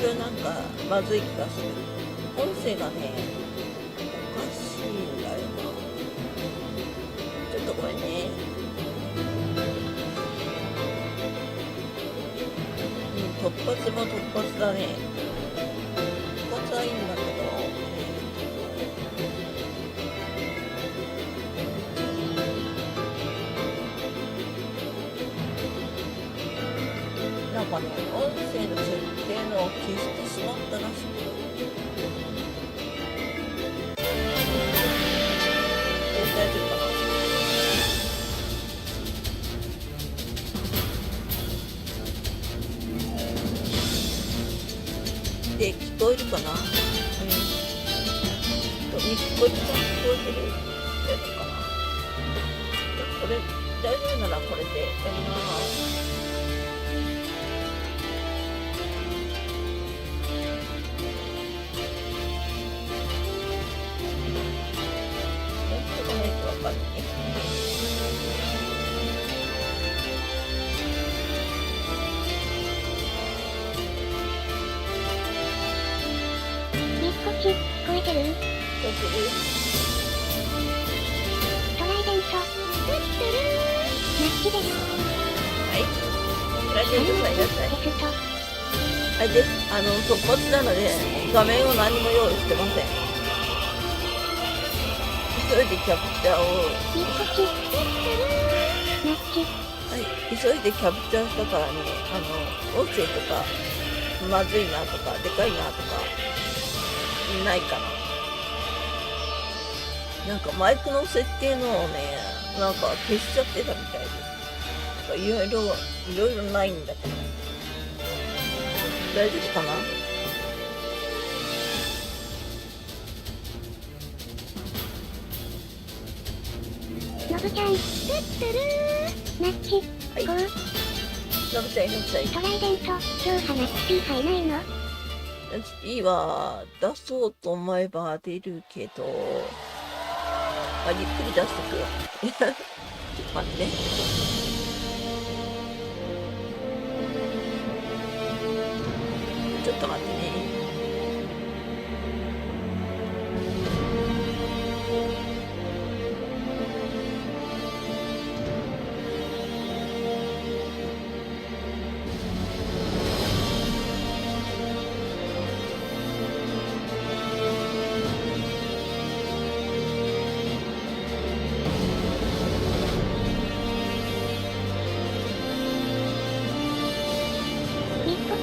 ろなんかまずい気がする。音声がねおかしいんだよな。ちょっとごめんね。突発も突発だね。突発はいいんだけど、なんかね、音声の設定のを消してしまったらしく、大丈夫かな。で、聞こえるかな。聞こえてるやつかな。これ大丈夫ならこれでやります。聞こえてる？聞こえてる？トライデント。マッチです。はい。トライデントさんいらっしゃい。はいです。突発なので、画面を何も用意してません。急いでキャプチャーを。マッチ。はい。急いでキャプチャーしたからね、音声とか、まずいなとか、でかいなとか、ないかな。なんかマイクの設定のをね、なんか消しちゃってたみたいです。いろいろないんだけど。大丈夫かな？のぶちゃん。マッチ。はい。のぶちゃんいらっしゃい。トライデント、今日話 P 入ないの？P は出そうと思えば出るけど、ゆっくり出してくよ。ちょっと待って。ちょっと待ってね。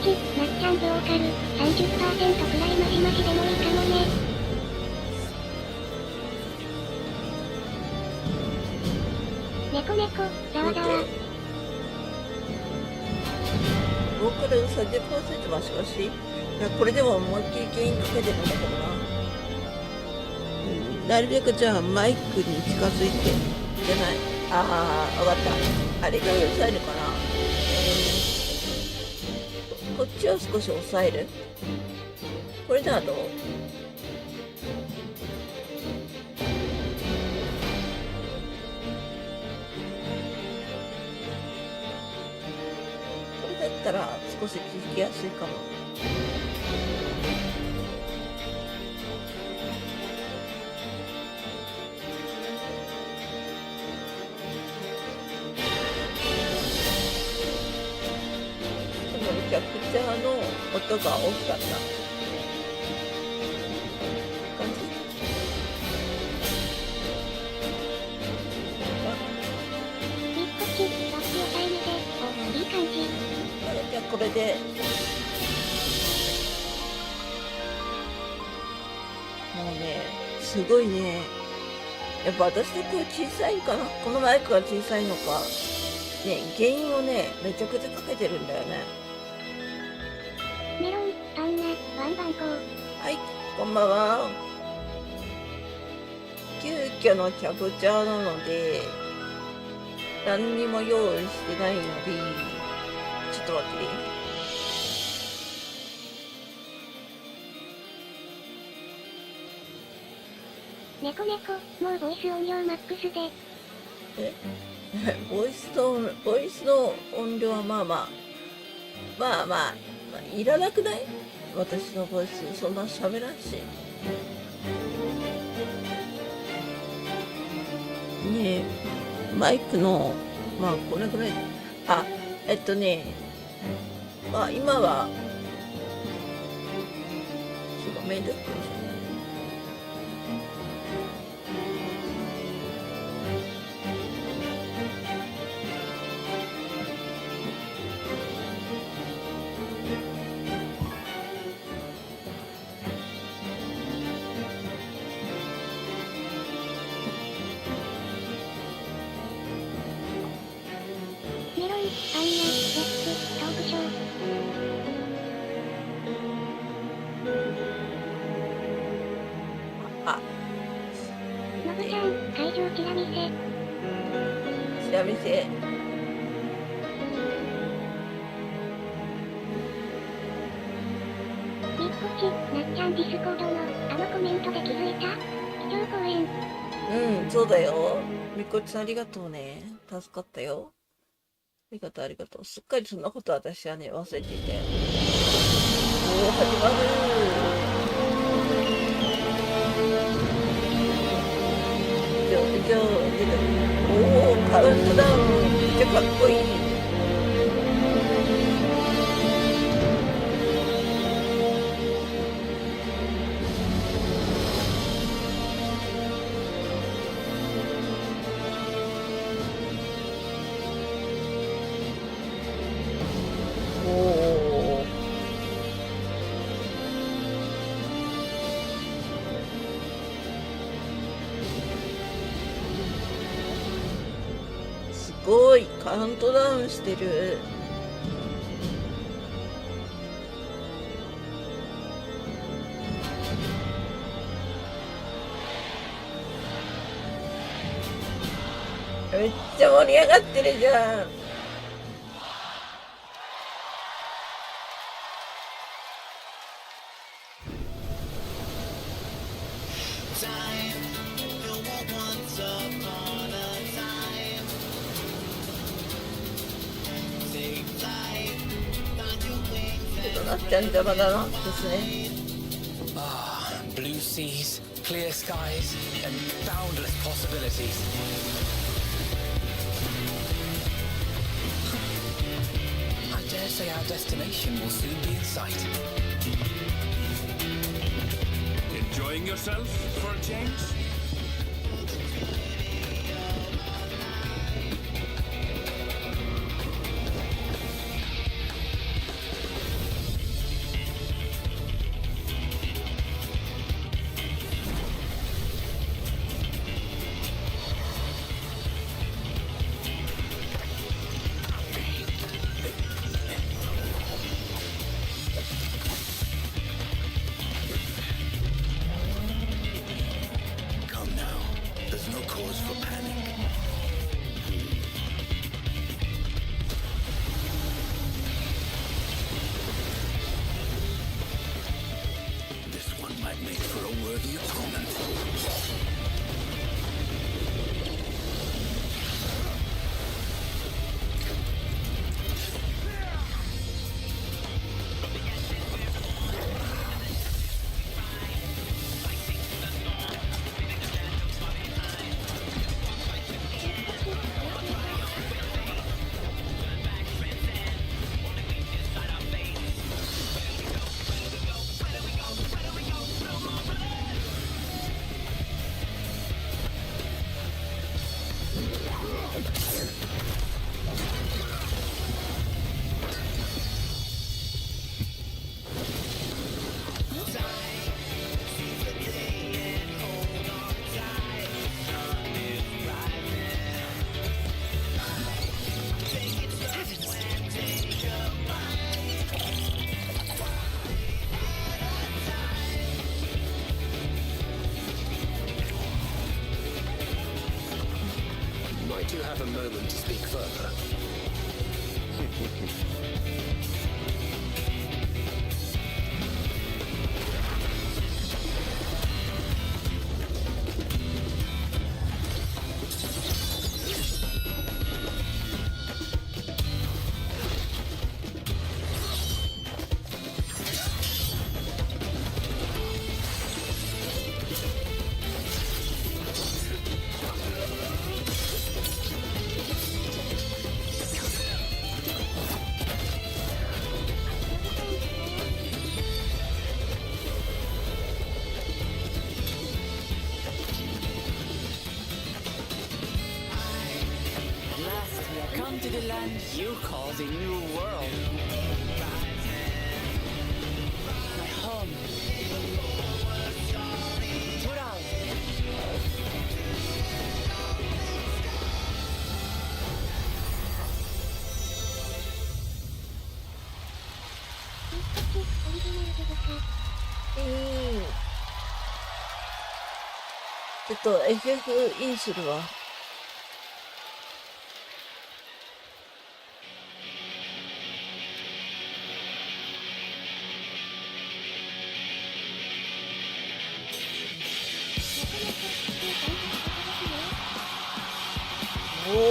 なっちゃんローカル 30% くらいマシマシでもいいかもね。猫ざわざわ。ローカル 30% マシマシ。いや、これでも思いっきり原因かけてるんだけどな。なるべくじゃあマイクに近づいてじゃない。わかった。あれが抑えるかな。こっちを少し抑える。これだとこれだったら少し聞きやすいかも。キャプチャーの音が大きかった感じ。いい感じ。じゃあこれでもうね、すごいね。やっぱ私の声小さいかな。このマイクが小さいのかね、原因をねめちゃくちゃかけてるんだよね。メロン、パンナ、ワンバンコ。はい、こんばんは。急遽のキャプチャーなので、何にも用意してないので、ちょっと待ってね。猫、もうボイス音量マックスで。ボイスの音量はまあいらなくない？私のボイスそんな喋らんしね。マイクのまあこれぐらい、あ、まあ今はめんどくさい。メロン、パンナ、レッツ、トークショー。あ、のぶちゃん、会場チラ見せ。チラ見せ。みっこち、なっちゃんディスコードの、コメントで気づいた？基調講演。うん、そうだよ。みっこちさんありがとうね。助かったよ。ありがとうありがとう。すっかりそんなこと私はね、忘れていたよ。おー、始まるー。以上、おー、カウントダウン。めっちゃかっこいい。おー。すごい、カウントダウンしてる。めっちゃ盛り上がってるじゃん。ちょっとなっちゃん邪魔だなですね。Ah, blue seas, clear skies, and boundless possibilities. I dare say our destination will soon be in sight. Enjoying yourself for a change? Come now. There's no cause for panic. This one might make for a worthy opponent. Might you have a moment to speak further? Come to the land you call the New World. My home. Toral. オリジナルでござちょっと FF インするわ。おお。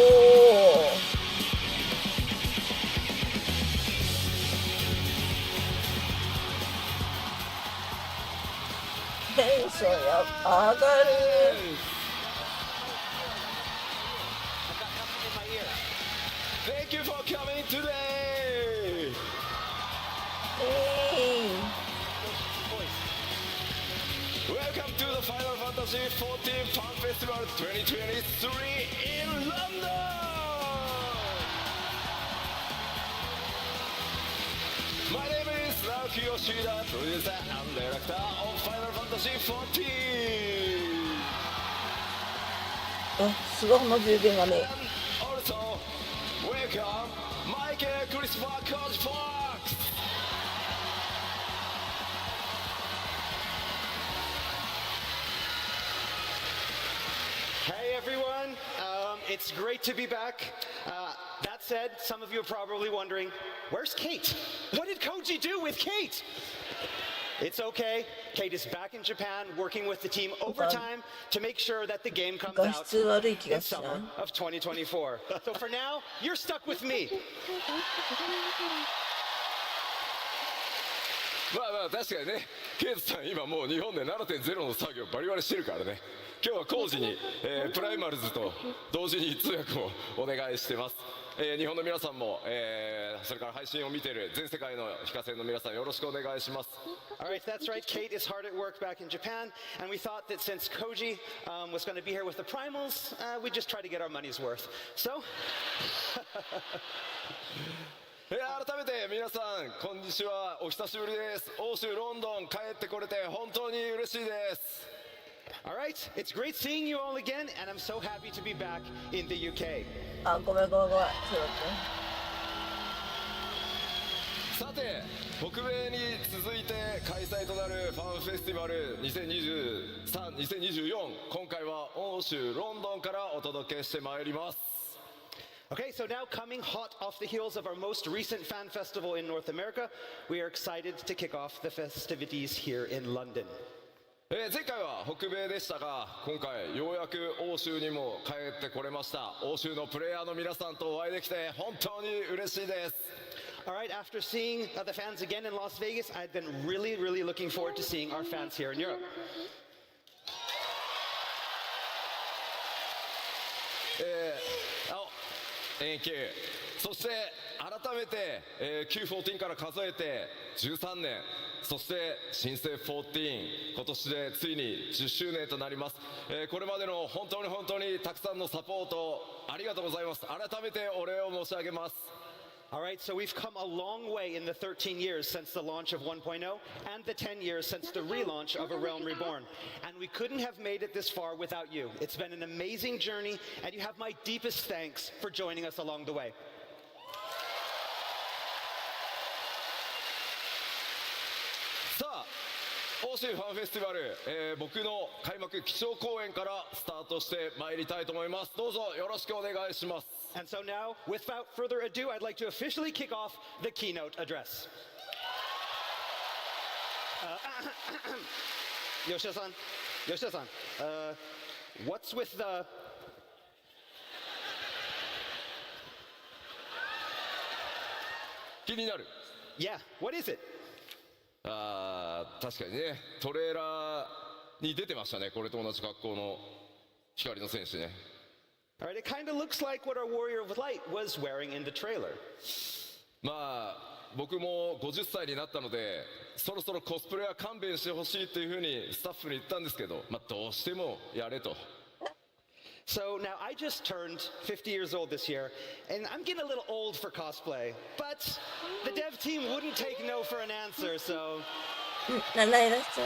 テンション上がる。Thank you for coming today! Welcome to the Final Fantasy XIV Fan Festival 2023 in London! My name is Naoki Yoshida, producer and director of Final Fantasy XIV! あ、スマホの充電がね。Also, welcome Michael Christopher Coach Fox! Hey everyone, it's great to be back. That said, some of you are probably wondering, where's Kate? What did Koji do with Kate? It's okay. Kate is back in Japan working with the team overtime to make sure that the game comes 画 out 質悪い気 in がしない summer of 2024. So for now, you're stuck with me. まあまあ確かにね、ケイトさん今もう日本で 7.0 の作業バリバリしてるからね。今日は工事に、プライマルズと同時に通訳もお願いしてます。日本の皆さんも、それから配信を見ている全世界の非課線の皆さんよろしくお願いします。 Alright, that's right. Kate is hard at work back in Japan, and we thought that since Koji was going to be here with the primals, we'd just try to get our money's worth. So, 改めて皆さんこんにちは、お久しぶりです。欧州ロンドン帰ってこれて本当に嬉しいです。 alright, it's great seeing you all again, and I'm so happy to be back in the UK. あ、ごめん。そうだっさて北米に続いて開催となるファンフェスティバル2023、2024、今回は欧州ロンドンからお届けしてまいります。 Okay, so now coming hot off the heels of our most recent fan festival in North America, we are excited to kick off the festivities here in London. 前回は北米でしたが、今回ようやく欧州にも帰ってこれました。欧州のプレイヤーの皆さんとお会いできて本当に嬉しいです。 Alright, after seeing the fans again in Las Vegas, I've been really looking forward to seeing our fans here in Europe. Thank you. そして改めて、Q14 から数えて13年、そして新生14、今年でついに10周年となります。これまでの本当にたくさんのサポートありがとうございます。改めてお礼を申し上げます。 Alright, so we've come a long way in the 13 years since the launch of 1.0 and the 10 years since the relaunch of A Realm Reborn. And we couldn't have made it this far without you. It's been an amazing journey, and you have my deepest thanks for joining us along the way. さあ、欧州ファンフェスティバル、僕の開幕基調講演からスタートしてまいりたいと思います。どうぞよろしくお願いします。 And so now, without further ado, I'd like to officially kick off the keynote address. Yoshida-san, what's with the... 気になる。 Yeah, what is it? 確かにね、トレーラーに出てましたね。これと同じ格好の光の戦士ね。 Alright, it kind of looks like what our Warrior of Light was wearing in the trailer. まあ僕も50歳になったので、そろそろコスプレは勘弁してほしいっていうふうにスタッフに言ったんですけど、まあどうしてもやれと。So now I just turned 50 years old this year, and I'm getting a little old for cosplay, but the dev team wouldn't take no for an answer, so なんだいらっしゃ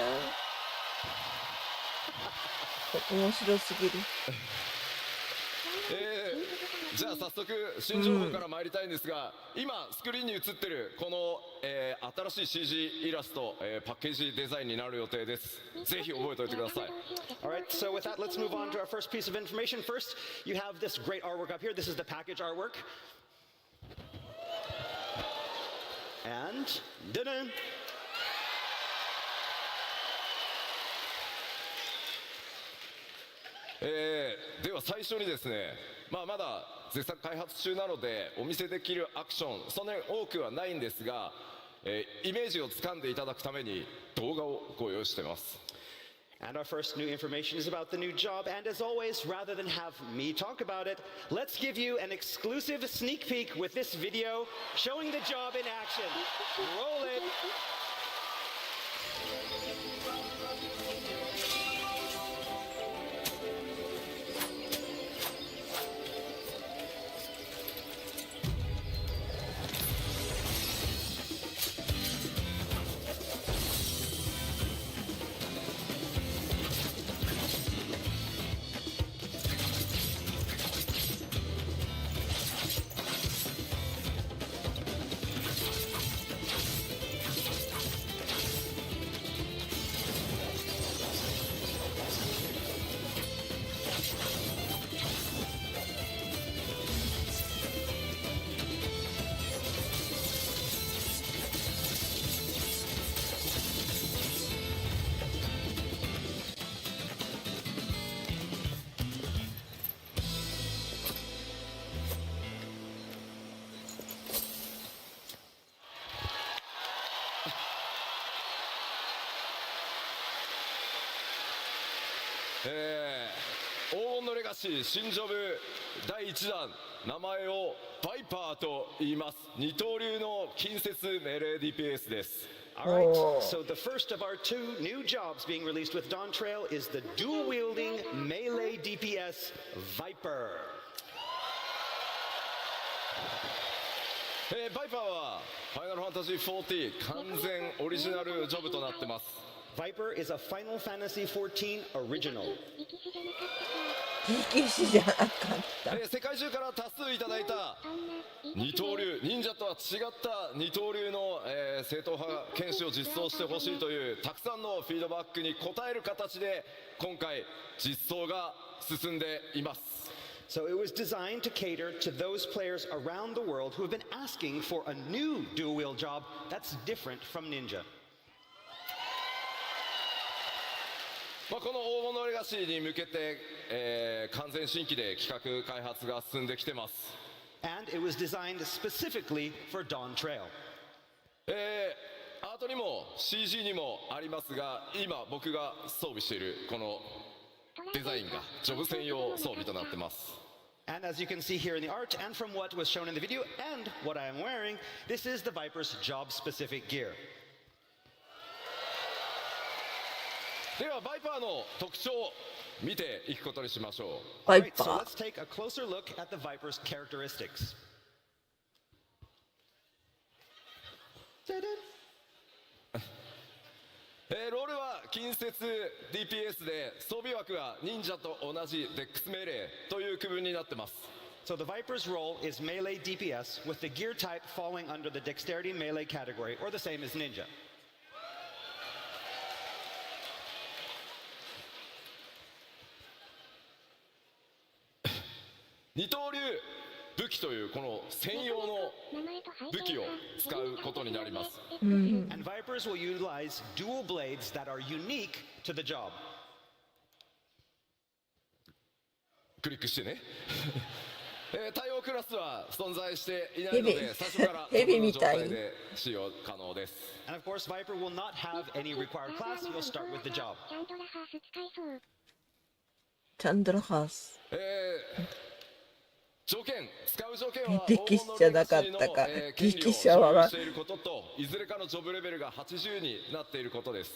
い。面白すぎる。じゃあ早速新情報から参りたいんですが、今スクリーンに映ってるこの、新しい CG イラスト、パッケージデザインになる予定です。ぜひ覚えておいてください。 Alright, so with that, let's move on to our first piece of information. First, you have this great artwork up here. This is the package artwork. And, da-da! では最初にですね、まだ絶賛開発中なのでお見せできるアクションそんなに多くはないんですが、イメージをつかんでいただくために動画をご用意しています。 And our first new information is about the new job. And as always, rather than have me talk about it, let's give you an exclusive sneak peek with this video showing the job in action. Roll it.黄金のレガシー新ジョブ第1弾、名前をバイパーと言います。二刀流の近接命令 DPS です。 Alright, so the first of our two new jobs being released with Dawn Trail is the dual-wielding melee DPS Viper. バイパーはファイナルファンタジー14完全オリジナルジョブとなってます。 Viper is a Final Fantasy XIV original. 力士じゃなかった。世界中から多数いただいた二刀流忍者とは違った二刀流の、正統派剣士を実装してほしいというたくさんのフィードバックに応える形で今回実装が進んでいます。 So it was designed to cater to those players around the world who have been asking for a new dual-wield job that's different from Ninja. この黄金のレガシーに向けて、完全新規で企画開発が進んできてます。 And it was designed specifically for Dawn Trail. アートにも CG にもありますが、今僕が装備しているこのデザインがジョブ専用装備となってます。 And as you can see here in the art and from what was shown in the video and what I am wearing, this is the Viper's job-specific gear. ではバイパーの特徴を見ていくことにしましょう。バイ Right, so パ let's take a closer look at the Viper's characteristics. ロールは近接 DPS で装備枠は忍者と同じデックス命令という区分になってます。 So the Viper's role is melee DPS with the gear type falling under the dexterity melee category or the same as Ninja. 二刀流武器というこの専用の武器を使うことになります。 And Vipers will utilize dual blades that are unique to the job. クリックしてね。対応クラスは存在していないので最初からヘビみたいその状態で使用可能です。 And of course, Viper will not have any required class. You'll start with the job. ちゃんとラハース使いそう。チャンドラハース。条件使う条件は力士じゃなかったか。力士はしていることといずれかのジョブレベルが80になっていることです。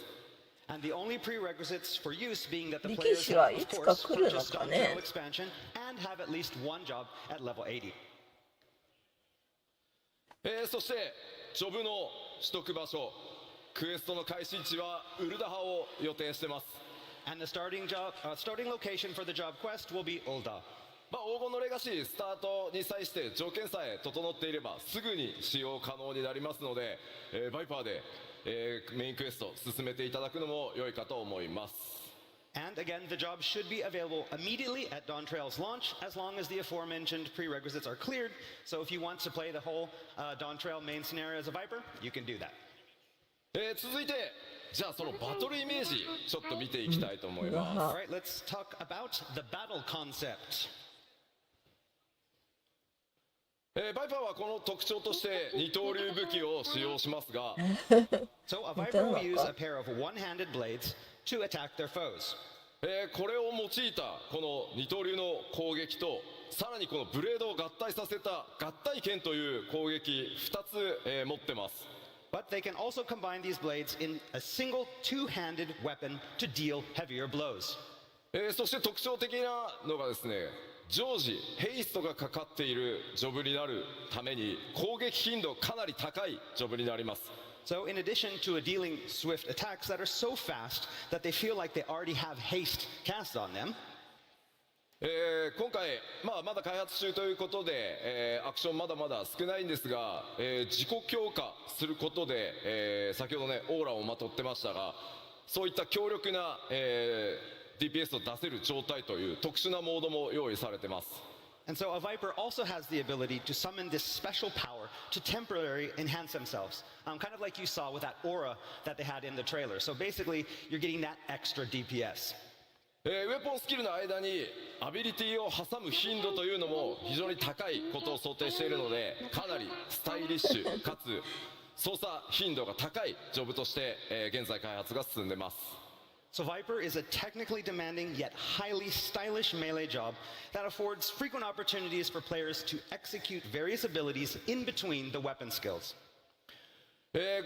And the only prerequisites for use being that the 歴 players 史 have, は of いつか course, 来るの purchased か Dawn ね。 Trail expansion and have at least one job at level 80. そしてジョブの取得場所、クエストの開始地はウルダハを予定してます。 And the starting location for the job quest will be Ulda. 黄金のレガシースタートに際して条件さえ整っていればすぐに使用可能になりますので、バイパーで、メインクエスト進めていただくのも良いかと思います。 And again, the job should be available immediately at Dawn Trail's launch, as long as the aforementioned prerequisites are cleared. So if you want to play the whole Dawn Trail main scenario as a Viper, you can do that. 続いてじゃあそのバトルイメージちょっと見ていきたいと思います。 All right, let's talk about the battle concept. バイパーはこの特徴として二刀流武器を使用しますが、 So a Viper will use a pair of one-handed blades to attack their foes. これを用いたこの二刀流の攻撃とさらにこのブレードを合体させた合体剣という攻撃2つ、持ってます。 But they can also combine these blades in a single two-handed weapon to deal heavier blows. そして特徴的なのがですね、常時ヘイストがかかっているジョブになるために攻撃頻度かなり高いジョブになります。 So in addition to dealing swift attacks that are so fast that they feel like they already have haste cast on them, 今回、まだ開発中ということで、アクションまだまだ少ないんですが、自己強化することで、先ほどねオーラをまとってましたが、そういった強力な、DPS を出せる状態という特殊なモードも用意されてます。 and so a Viper also has the ability to summon this special power to temporarily enhance themselves, kind of like you saw with that aura that they had in the trailer. So basically, you're getting that extra DPS. ウェポンスキルの間にアビリティを挟む頻度というのも非常に高いことを想定しているので、かなりスタイリッシュかつ操作頻度が高いジョブとして、現在開発が進んでます。 So Viper is a technically demanding yet highly stylish melee job that affords frequent opportunities for players to execute various abilities in between the weapon skills.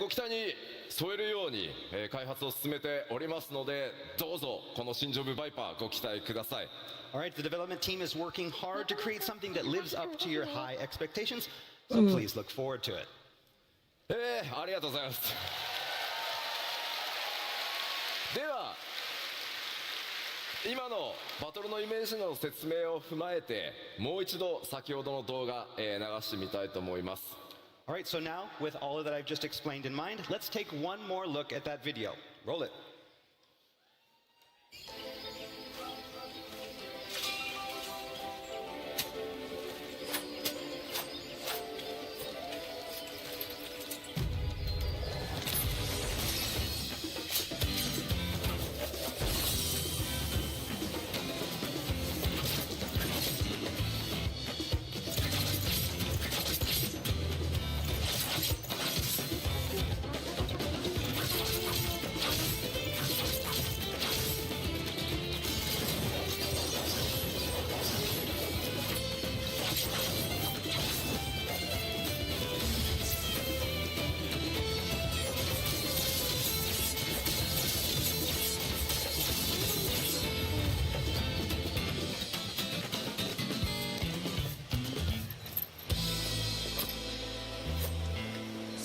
ご期待に添えるように、開発を進めておりますので、どうぞこの新ジョブバイパーご期待ください。 All right, the development team is working hard to create something that lives up to your high expectations, so please look forward to it. ありがとうございます。では今のバトルのイメージの説明を踏まえてもう一度先ほどの動画、流してみたいと思います。 All right, so now with all that I've just explained in mind, let's take one more look at that video. Roll it.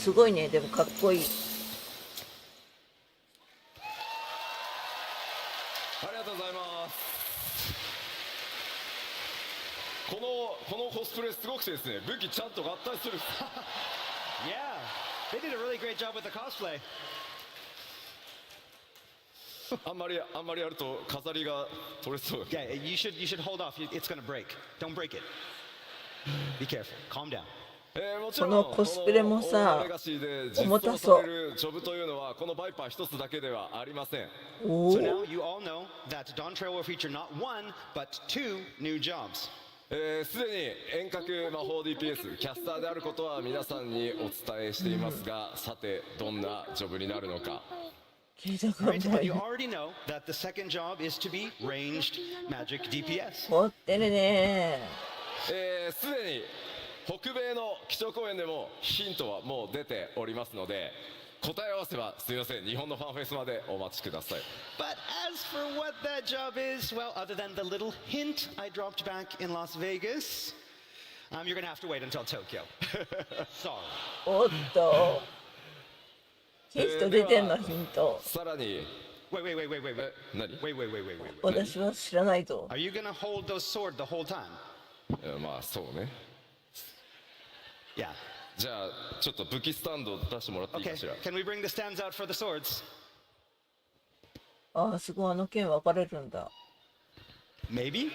すごいね、でもかっこいい。ありがとうございます。このコスプレすごくてですね、武器ちゃんと合体する。Yeah, they did a really great job with the cosplay. あんまりやると飾りが取れそう。 Yeah, you should hold off. It's gonna break. Don't break it. Be careful. Calm down. もちろんこのコスプレもさレガシーで実重た装そうされるジョブというのはこのバイパー一つだけではありません。お So お、 now you all know that Dawn Trail will feature not one, but two new jobs. すでに遠隔魔法 DPS キャスターであることは皆さんにお伝えしていますが、さてどんなジョブになるのか。聞いたこと Right? な And い you。already know that the second job is to be ranged magic DPS. 持ってるね。すでに北米の基調講演でもヒントはもう出ておりますので、答え合わせはすみません、日本のファンフェスまでお待ちください。 But as for what that job is, well, other than the little hint I dropped back in Las Vegas, you're gonna have to wait until Tokyo. Sorry. おっと。ヒント出てんの、ヒント。さらに Wait. 何 Wait. 私は知らないぞ。 Are you gonna hold those sword the whole time? まあそうね。 Yeah. じゃあちょっと武器スタンド出してもらっていい Okay. かしら。 Can we bring the stands out for the swords? ああ、すごい、あの剣分かれるんだ。 Maybe?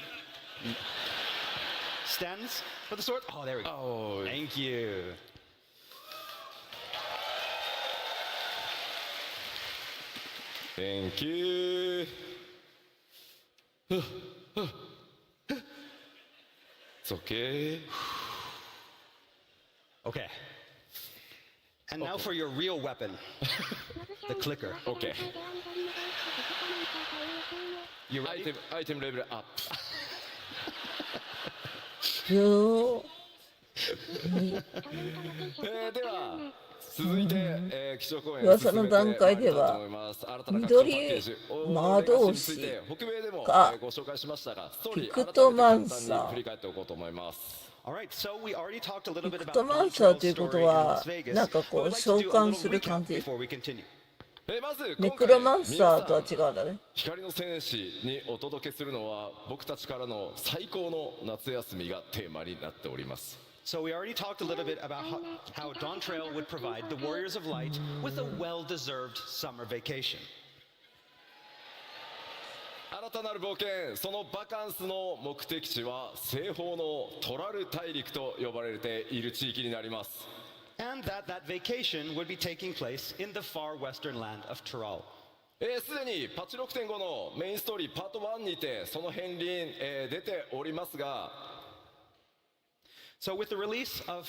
Stands for the sword? Oh, there we go. おー Thank you. Thank you. It's okay. Okay. And now for your real weapon, the clicker. Okay. You アイ ready? テムレベルアップ。よでは続いて、基調講演噂の段階では進めてまいりたいと思います。新たな拡張パッケージ魔導士について北米でも、がご紹介しましたが、ストーリーピクトマンサー改めて簡単に振り返っておこうと思います。 All right, so we already talked a little bit ピク about トマン Don サー Trail's ということ story in は Las Vegas. なんかこ But う I'd like to 召 do a 喚 little する recap 感じ。 before we continue. まずネクロマンサーとは違うんだね。光の戦士にお届けするのは僕たちからの最高の夏休みがテーマになっております。 So we already talked a little bit about how Dawn Trail would provide the Warriors of Light with a well-deserved summer vacation. 新たなる冒険、そのバカンスの目的地は西方のトラル大陸と呼ばれている地域になります。 And that vacation would be taking place in the far western land of Tyrol. すでにパッチ 6.5 のメインストーリーパート1にてその片鱗、出ておりますが、 So with the release of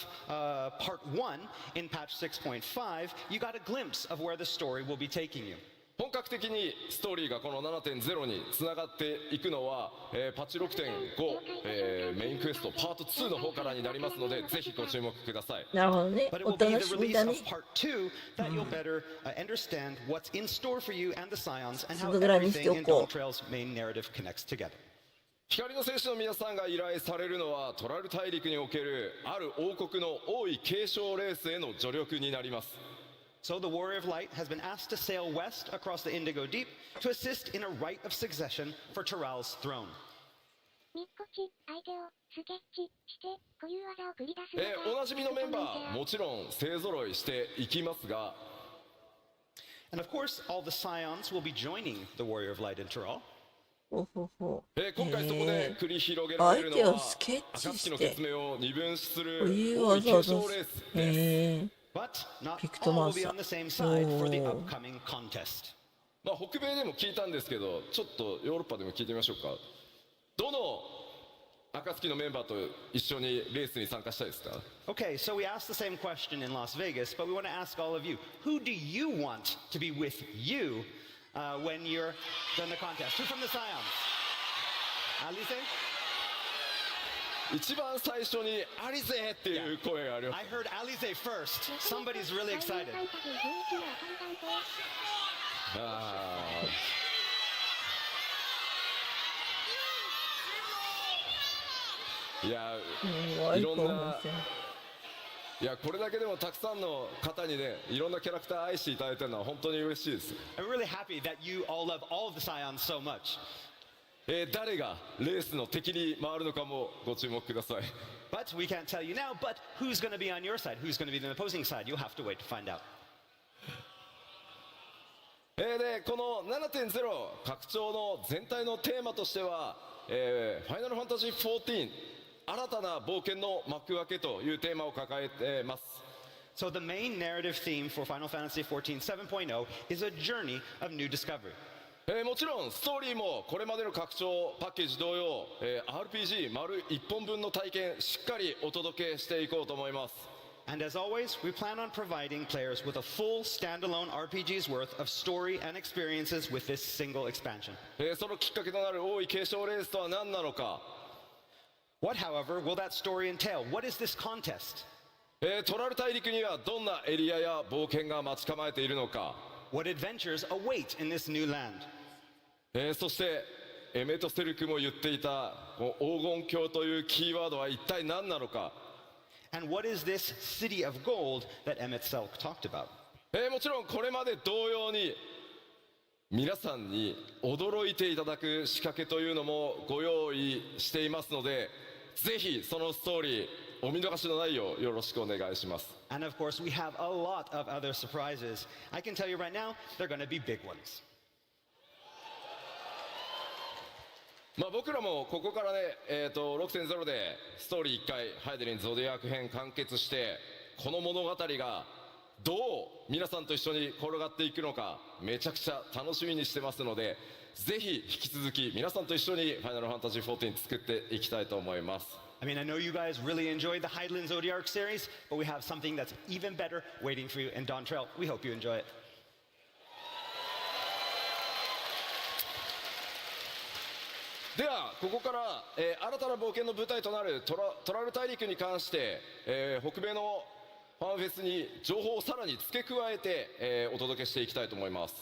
part 1 in patch 6.5, you got a glimpse of where the story will be taking you. 本格的にストーリーがこの 7.0 につながっていくのは、パッチ 6.5、メインクエストパート2の方からになりますので、ぜひご注目ください。なるほどね。 But it お will be 楽 the しみ release だね of。part 2 that you'll better understand what's in store for you and the Scions and how そのぐらいにしてお everything in こ Dawn う。 Trail's main narrative connects together. 光の戦士の皆さんが依頼されるのはトラル大陸におけるある王国の王位継承レースへの助力になります。 So the Warrior of Light has been asked to sail west across the Indigo Deep to assist in a rite of succession for Tyrell's throne. みっこち、相手をスケッチして固有技を繰り出すのがおなじみのメンバーもちろん勢ぞろいしていきますが、 And of course, all the Scions will be joining the Warrior of Light in Tyrell. ほうほうほう。今回そこで繰り広げられるのは相手をスケッチして暁の決命を二分する固有王位技を出継承レーす。スです。へえ。 But not Pictomaster. all will be on the same side for the Oh. upcoming contest. まあ北米でも聞いたんですけど、ちょっとヨーロッパでも聞いてみましょうか。どの暁のメンバーと一緒にレースに参加したいですか？ Okay, so we asked the same question in Las Vegas, but we want to ask all of you, who do you want to be with you when you're done the contest? Who from the Scions? Alice? 一番最初にアリゼっていう声がありま I す。 heard Alize first. Somebody's really excited. ファンタジー11の看板とあーいや怖いかもいろんなしれない。いやこれだけでもたくさんの方にねいろんなキャラクター愛していただいてるのは本当に嬉しいです。 I'm really happy that you all love all of the Scions so much. 誰がレースの敵に回るのかもご注目ください。 But we can't tell you now, but who's going to be on your side? Who's going to be the opposing side? You'll have to wait to find out. でこの 7.0 拡張の全体のテーマとしては、ファイナルファンタジー14新たな冒険の幕開けというテーマを抱えてます。 So the main narrative theme for Final Fantasy XIV 7.0 is a journey of new discovery. もちろんストーリーもこれまでの拡張パッケージ同様、RPG 丸1本分の体験しっかりお届けしていこうと思います。 And as always, we plan on providing players with a full standalone RPG's worth of story and experiences with this single expansion. そのきっかけとなる王位継承レースとは何なのか。 What, however, will that story entail? What is this contest? トラル大陸にはどんなエリアや冒険が待ち構えているのか、What adventures await in this new land? そしてエメトセルクも言っていたこの黄金鏡というキーワードは一体何なのか、And what is this city of gold that Emmett Selk talked about? もちろんこれまで同様に皆さんに驚いていただく仕掛けというのもご用意していますので、ぜひそのストーリーお見逃しのないようよろしくお願いします。 And of course, we have a lot of other surprises. I can tell you right now, they're going to be big ones. 僕らもここからね、6.0 でストーリー1回ハイデリンゾディアーク編完結して、この物語がどう皆さんと一緒に転がっていくのかめちゃくちゃ楽しみにしてますので、ぜひ引き続き皆さんと一緒にファイナルファンタジー14作っていきたいと思います。 I mean, I know you guys really enjoyed the Hydaelyn Zodiac series, but we have something that's even better waiting for you in Dawn Trail. We hope you enjoy it. ではここから、新たな冒険の舞台となるトラル大陸に関して、北米のファンフェスに情報をさらに付け加えて、お届けしていきたいと思います。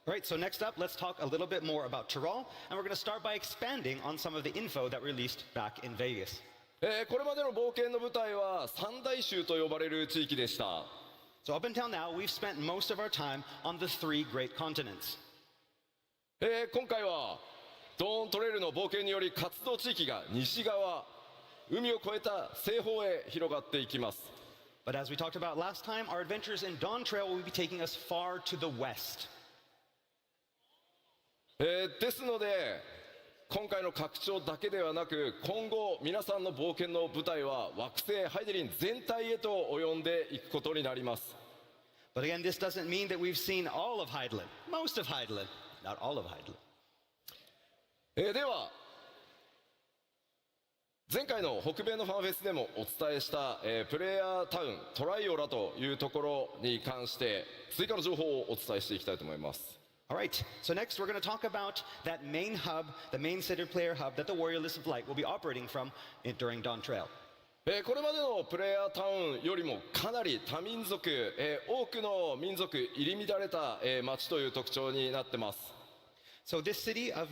All right, so next up, let's talk a little bit more about Tyrol, and we're going to start by expanding on some of the info that released back in Vegas. これまでの冒険の舞台は三大州と呼ばれる地域でした。 So up until now, we've spent most of our time on the three great continents. 今回はドーントレイルの冒険により活動地域が西側、海を越えた西方へ広がっていきます。 But as we talked about last time, our adventures in Dawn Trail will be taking us far to the west. ですので今回の拡張だけではなく、今後皆さんの冒険の舞台は惑星ハイデリン全体へと及んでいくことになります。 But again, this doesn't mean that we've seen all of Hydaelyn, most of Hydaelyn, not all of Hydaelyn. では前回の北米のファンフェスでもお伝えした、プレイヤータウントライオラというところに関して追加の情報をお伝えしていきたいと思います。 All right, so next we're going to talk about that main hub, the main city player hub that the Warrior List of Light will be operating from during Dawn Trail. これまでのプレイヤータウンよりもかなり多民族、多くの民族入り乱れた、街という特徴になってます。 So this city of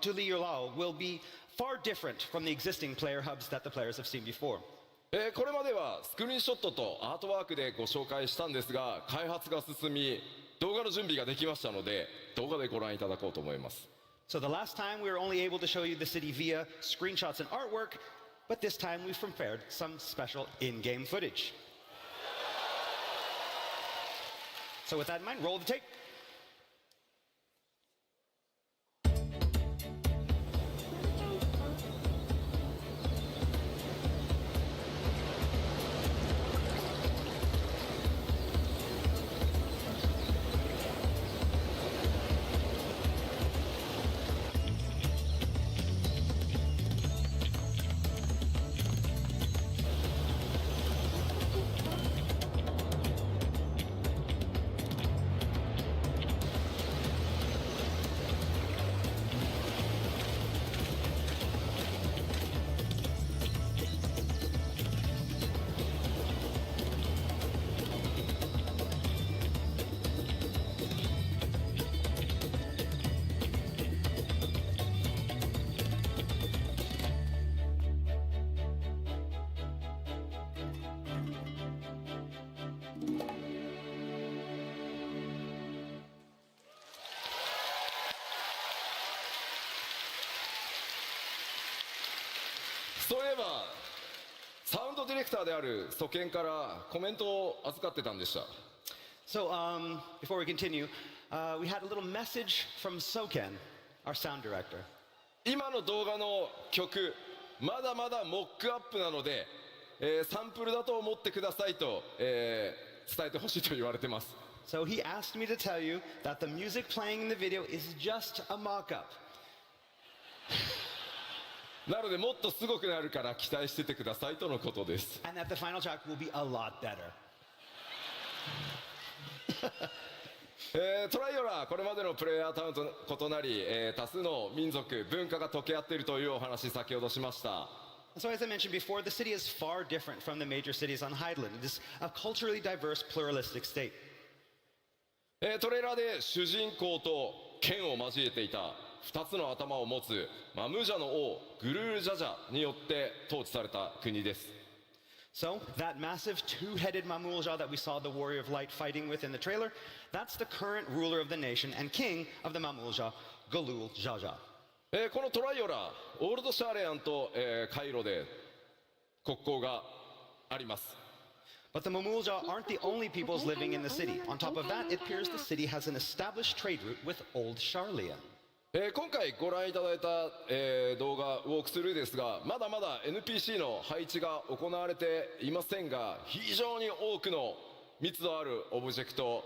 Tuliyolao will be far different from the existing player hubs that the players have seen before. これまではスクリーンショットとアートワークでご紹介したんですが、開発が進み動画の準備ができましたので動画でご覧いただこうと思います。 So the last time we were only able to show you the city via screenshots and artwork, but this time we've prepared some special in-game footage. So with that in mind, roll the tape.そういえばサウンドディレクターであるソケンからコメントを預かってたんでした。 So before we continue, we had a little message from Soken, our sound director. 今の動画の曲まだまだモックアップなので、サンプルだと思ってくださいと、伝えてほしいと言われてます。 So he asked me to tell you that the music playing in the video is just a mock-up. なのでもっとすごくなるから期待しててくださいとのことです。 And that the final track will be a lot better. トライオラこれまでのプレイヤータウンと異なり、多数の民族文化が溶け合っているというお話先ほどしました。So as I mentioned before, the city is far different from the major cities on Highland. It is a culturally diverse, pluralistic state. トレーラーで主人公と剣を交えていた2つの頭を持つマムジャの王グルールジャジャによって統治された国です。 So that massive two-headed Mamulja that we saw the Warrior of Light fighting with in the trailer, that's the current ruler of the nation and king of the Mamulja, Galul Jaja. このトライオラオールドシャーレアンと、カイロで国交があります。 But the Mamulja aren't the only peoples living in the city. On top of that, it appears the city has an established trade route with Old Sharlayan. 今回ご覧いただいた、動画ウォークスルーですが、まだまだ NPC の配置が行われていませんが、非常に多くの密度あるオブジェクト、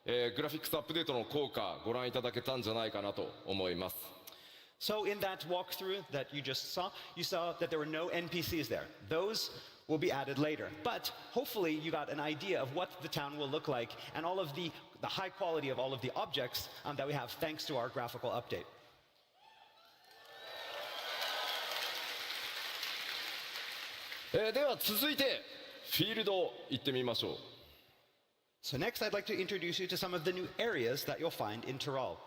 グラフィックスアップデートの効果ご覧いただけたんじゃないかなと思います。 So in that walkthrough that you just saw, you saw that there were no NPCs there. Those will be added later. But hopefully you got an idea of what the town will look like and all of the high quality of all of the objects that we have thanks to our graphical update. では続いてフィールド行ってみましょう。 So next I'd like to introduce you to some of the new areas that you'll find in Tyrol.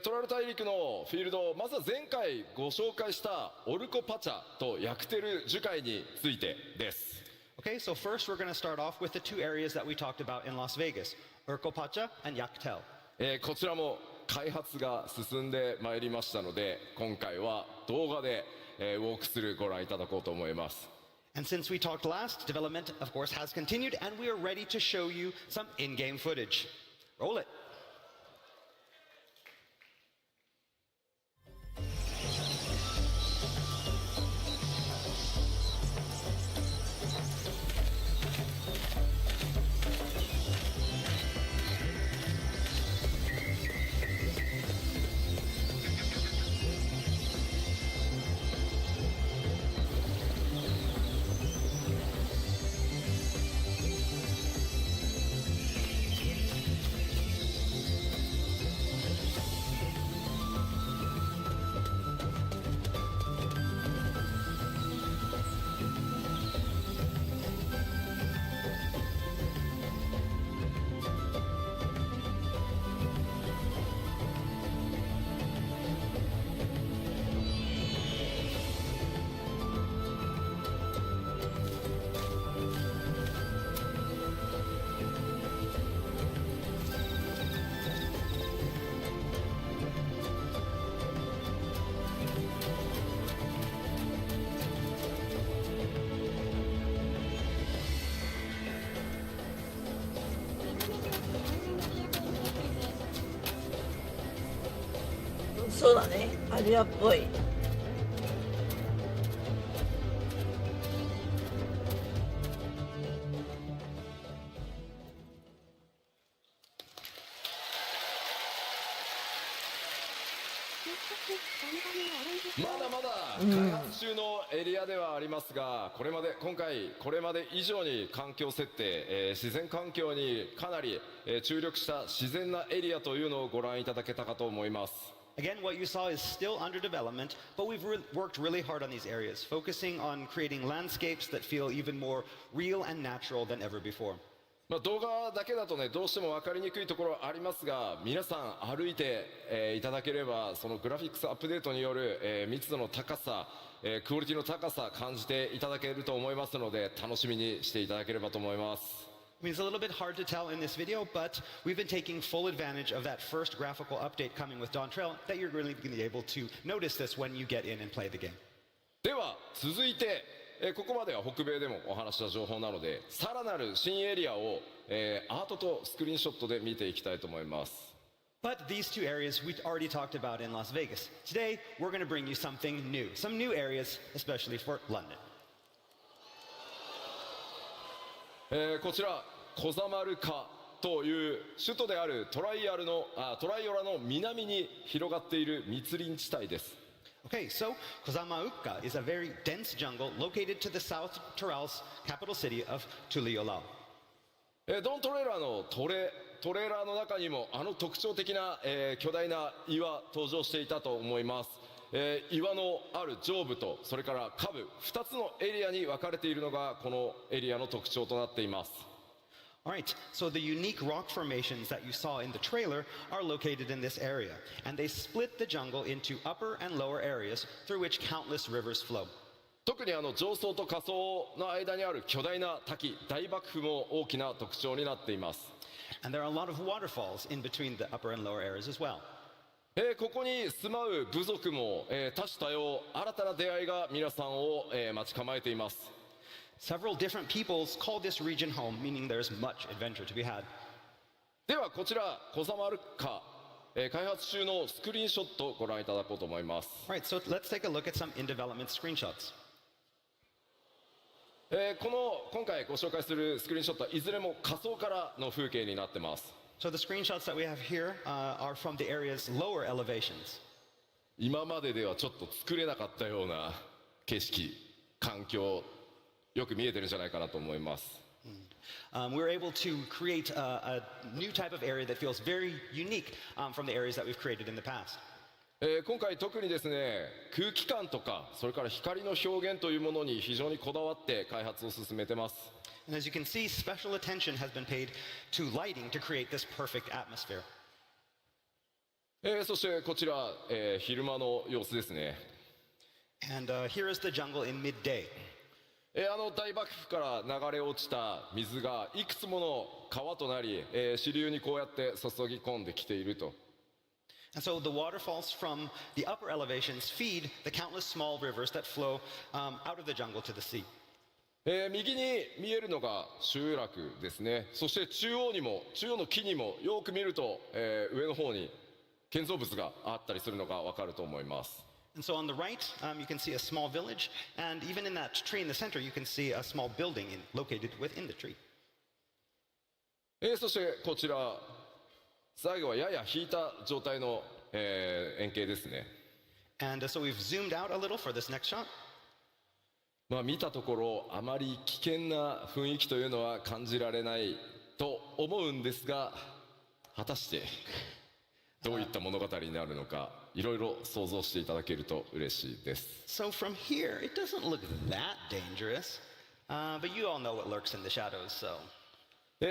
トラル大陸のフィールド、まずは前回ご紹介したオルコパチャとヤクテル樹海についてです。 Okay, so first we're going to start off with the two areas that we talked about in Las Vegas, Urcopacha and Yaktel. こちらも開発が進んでまいりましたので、今回は動画で、ウォークスルーご覧いただこうと思います。 And since we talked last, development of course has continued and we are ready to show you some in-game footage. Roll it. そうだね、アジアっぽい。まだまだ開発中のエリアではありますが、今回これまで以上に環境設定、自然環境にかなり、注力した自然なエリアというのをご覧いただけたかと思います。 Again, what you saw is still under development, but we've worked really hard on these areas, focusing on creating landscapes that feel even more real and natural than ever before. 動画だけだとね、どうしても分かりにくいところありますが、皆さん歩いて、いただければ、そのグラフィックスアップデートによる、密度の高さ、クオリティの高さ感じていただけると思いますので、楽しみにしていただければと思います。 I mean, it's a little bit hard to tell in this video, but we've been taking full advantage of that first graphical update coming with Dawn Trail, that you're really going to be able to notice this when you get in and play the game. では続いて、ここまでは北米でもお話した情報なので、さらなる新エリアを、アートとスクリーンショットで見ていきたいと思います。 But these two areas we already talked about in Las Vegas. Today, we're going to bring you something new, some new areas, especially for London. こちらコザマルカという首都であるトライオラの南に広がっている密林地帯です。 Okay, so Kozamauka is a very dense jungle located to the South Tyrol's capital city of Tuliolao. ドントレーラーのトレーラーの中にもあの特徴的な、巨大な岩登場していたと思います。岩のある上部とそれから下部2つのエリアに分かれているのがこのエリアの特徴となっています。 Alright, so the unique rock formations that you saw in the trailer are located in this area, and they split the jungle into upper and lower areas through which countless rivers flow. 特に上層と下層の間にある巨大な滝大瀑布も大きな特徴になっています。 And there are a lot of waterfalls in between the upper and lower areas as well. ここに住まう部族も、多種多様新たな出会いが皆さんを、待ち構えています。 Several different peoples call this region home, meaning there's much adventure to be had. ではこちらコザマルカ、開発中のスクリーンショットをご覧いただこうと思います。 Alright, so let's take a look at some in development screenshots. 今回ご紹介するスクリーンショットはいずれも下層からの風景になってます。 So the screenshots that we have here are from the area's lower elevations. 今までではちょっと作れなかったような景色環境よく見えてるんじゃないかなと思います。 We're able to create a new type of area that feels very unique from the areas that we've created in the past. 今回特にですね空気感とかそれから光の表現というものに非常にこだわって開発を進めてます。 And as you can see, special attention has been paid to lighting to create this perfect atmosphere. そしてこちら、昼間の様子ですね。 And here is the jungle in midday. 大瀑布から流れ落ちた水がいくつもの川となり、支流にこうやって注ぎ込んできていると。 And so the waterfalls from the upper elevations feed the countless small rivers that flow out of the jungle to the sea. 右に見えるのが集落ですね。そして中央の木にもよく見ると、上の方に建造物があったりするのがわかると思います。 And so on the right, you can see a small village, and even in that tree in the center, you can see a small building located within the tree. そしてこちら最後はやや引いた状態の、円形ですね。 And so we've zoomed out a little for this next shot. 見たところあまり危険な雰囲気というのは感じられないと思うんですが、果たしてどういった物語になるのかいろいろ想像していただけると嬉しいです。 So from here, it doesn't look that dangerous, but you all know what lurks in the shadows, so.